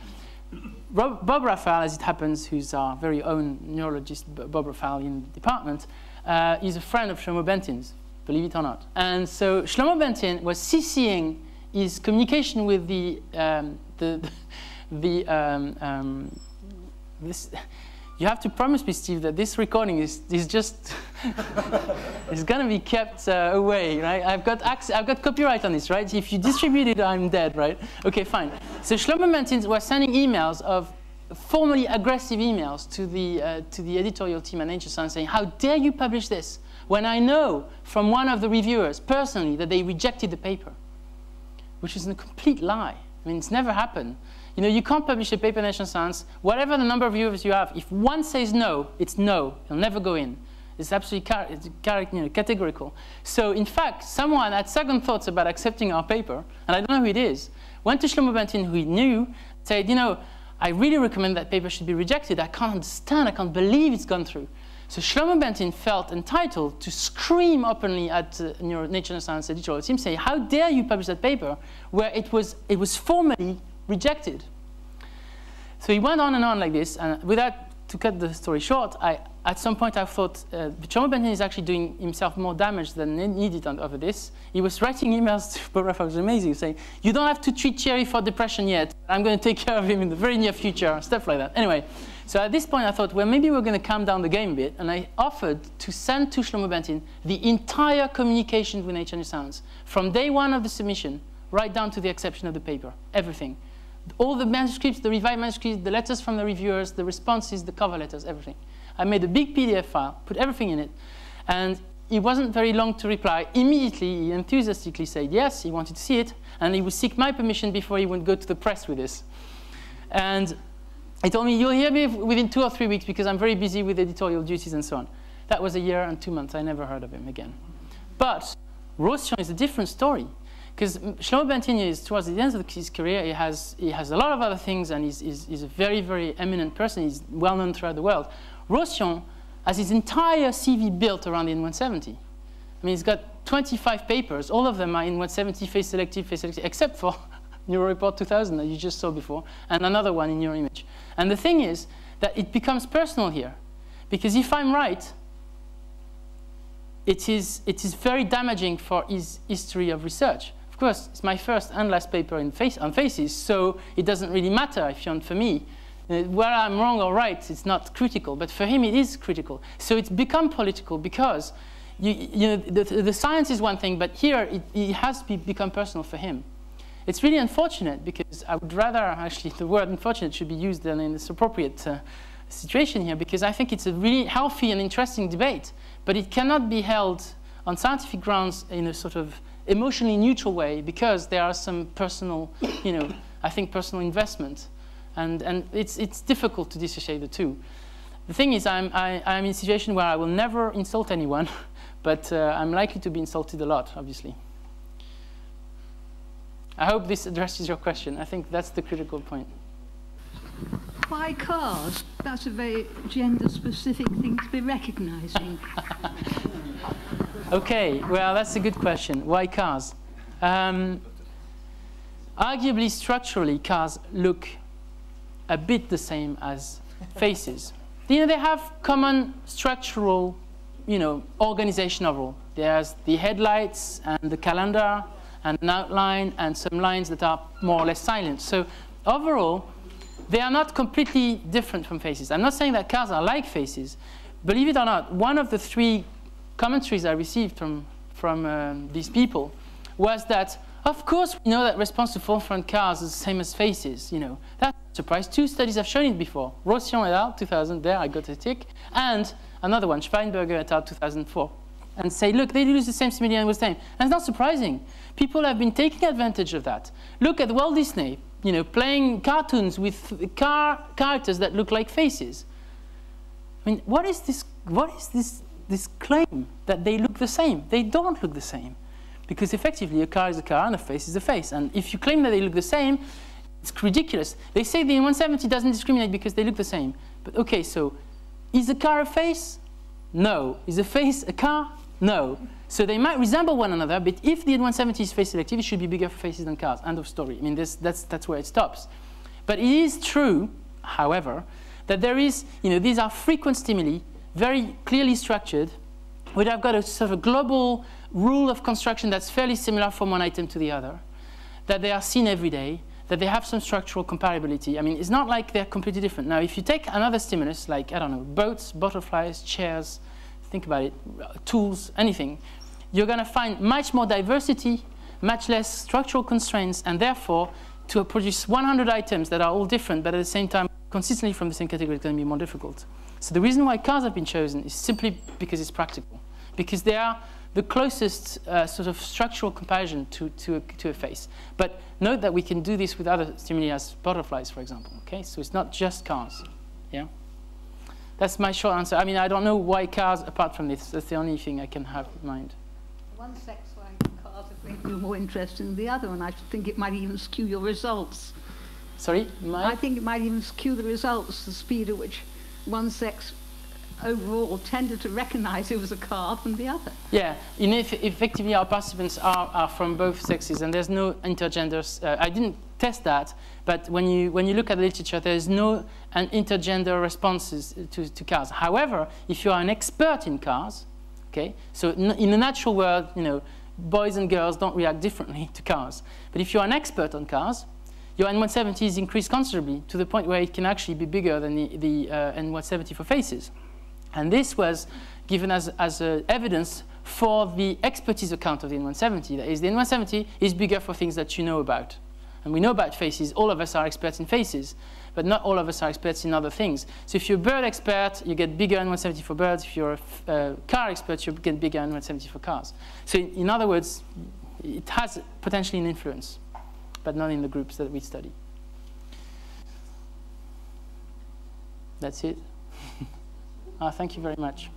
S2: Bob Raphael, as it happens, who's our very own neurologist, Bob Raphael in the department, is a friend of Shlomo Bentin's, believe it or not. And so Shlomo Bentin was CCing his communication with you have to promise me, Steve, that this recording is just is going to be kept away, right? I've got copyright on this, right? If you distribute it, I'm dead, right? Okay, fine. So Shlomo Bentin was sending emails of formally aggressive emails to the editorial team at Nature Science saying, "How dare you publish this when I know from one of the reviewers personally that they rejected the paper," which is a complete lie. I mean, it's never happened. You know, you can't publish a paper in Nature Science, whatever the number of viewers you have. If one says no, it's no. It'll never go in. It's absolutely categorical. So, in fact, someone had second thoughts about accepting our paper, and I don't know who it is, went to Shlomo Bentin, who he knew, said, you know, I really recommend that paper should be rejected. I can't understand. I can't believe it's gone through. So Shlomo Bentin felt entitled to scream openly at Nature Science editorial team, saying, "How dare you publish that paper where it was formally rejected?" So he went on and on like this, and to cut the story short, at some point I thought Shlomo Bentin is actually doing himself more damage than needed over this. He was writing emails to Bob Raphael, it was amazing, saying, "You don't have to treat Thierry for depression yet. I'm going to take care of him in the very near future," stuff like that. Anyway, so at this point I thought, well, maybe we're going to calm down the game a bit, and I offered to send to Shlomo Bentin the entire communication with Nature Science, from day one of the submission, right down to the acceptance of the paper, everything. All the manuscripts, the revised manuscripts, the letters from the reviewers, the responses, the cover letters, everything. I made a big PDF file, put everything in it, and it wasn't very long to reply. Immediately, he enthusiastically said yes, he wanted to see it, and he would seek my permission before he would go to the press with this. And he told me, "You'll hear me within 2 or 3 weeks because I'm very busy with editorial duties and so on." That was a year and 2 months. I never heard of him again. But Rossian is a different story. Because Shlomo Bentin is, towards the end of his career, he has a lot of other things, and he's a very, very eminent person. He's well known throughout the world. Rossian has his entire CV built around the N170. I mean, he's got 25 papers. All of them are in 170, phase selective, except for NeuroReport 2000 that you just saw before, and another one in your image. And the thing is that it becomes personal here. Because if I'm right, it is very damaging for his history of research. Of course, it's my first and last paper on faces, so it doesn't really matter if you're for me. Where I'm wrong or right, it's not critical, but for him it is critical. So it's become political because you know, the science is one thing, but here it has become personal for him. It's really unfortunate, because I would rather, actually, the word unfortunate should be used in this appropriate situation here, because I think it's a really healthy and interesting debate, but it cannot be held on scientific grounds in a sort of emotionally neutral way, because there are some personal, you know, I think personal investment, and it's difficult to dissociate the two. The thing is, I'm in a situation where I will never insult anyone, but I'm likely to be insulted a lot, obviously. I hope this addresses your question. I think that's the critical point.
S6: Why cars? That's a very gender-specific thing to be recognizing.
S2: Okay, well, that's a good question. Why cars? Arguably, structurally, cars look a bit the same as faces. You know, they have common structural, you know, organization overall. There's the headlights and the calendar and an outline and some lines that are more or less silent. So overall, they are not completely different from faces. I'm not saying that cars are like faces. Believe it or not, one of the 3 commentaries I received from these people was that, of course, we know that response to full-front cars is the same as faces. You know, that's a surprise. 2 studies have shown it before. Rossian et al., 2000, there I got a tick, and another one, Schweinberger et al., 2004. And say, look, they use the same simile and the same. And it's not surprising. People have been taking advantage of that. Look at Walt Disney, you know, playing cartoons with characters that look like faces. I mean, what is this claim that they look the same? They don't look the same. Because effectively, a car is a car and a face is a face. And if you claim that they look the same, it's ridiculous. They say the N170 doesn't discriminate because they look the same. But OK, so is a car a face? No. Is a face a car? No. So they might resemble one another, but if the N170 is face selective, it should be bigger for faces than cars. End of story. I mean, that's where it stops. But it is true, however, that there is, you know, these are frequent stimuli, very clearly structured, which have got a sort of global rule of construction that's fairly similar from one item to the other, that they are seen every day, that they have some structural comparability. I mean, it's not like they're completely different. Now, if you take another stimulus, like, I don't know, boats, butterflies, chairs, think about it, tools, anything, you're going to find much more diversity, much less structural constraints, and therefore, to produce 100 items that are all different, but at the same time, consistently from the same category, it's going to be more difficult. So the reason why cars have been chosen is simply because it's practical, because they are the closest sort of structural comparison to a face. But note that we can do this with other stimuli, as butterflies, for example. Okay, so it's not just cars. Yeah. That's my short answer. I mean, I don't know why cars, apart from this. That's the only thing I can have in mind.
S6: One sex why cars are going to be more interesting than the other, and I think it might even skew your results.
S2: Sorry?
S6: I think it might even skew the results, the speed at which one sex overall tended to recognize it was a car than the other. Yeah, effectively our participants are from both sexes, and there's no intergenders. I didn't test that, but when you look at the literature, there's no intergender responses to cars. However, if you are an expert in cars, okay, so in the natural world, you know, boys and girls don't react differently to cars. But if you're an expert on cars, your N170 is increased considerably to the point where it can actually be bigger than the N170 for faces. And this was given as evidence for the expertise account of the N170. That is, the N170 is bigger for things that you know about. And we know about faces. All of us are experts in faces, but not all of us are experts in other things. So if you're a bird expert, you get bigger N170 for birds. If you're a car expert, you get bigger N170 for cars. So in other words, it has potentially an influence, but not in the groups that we study. That's it. Thank you very much.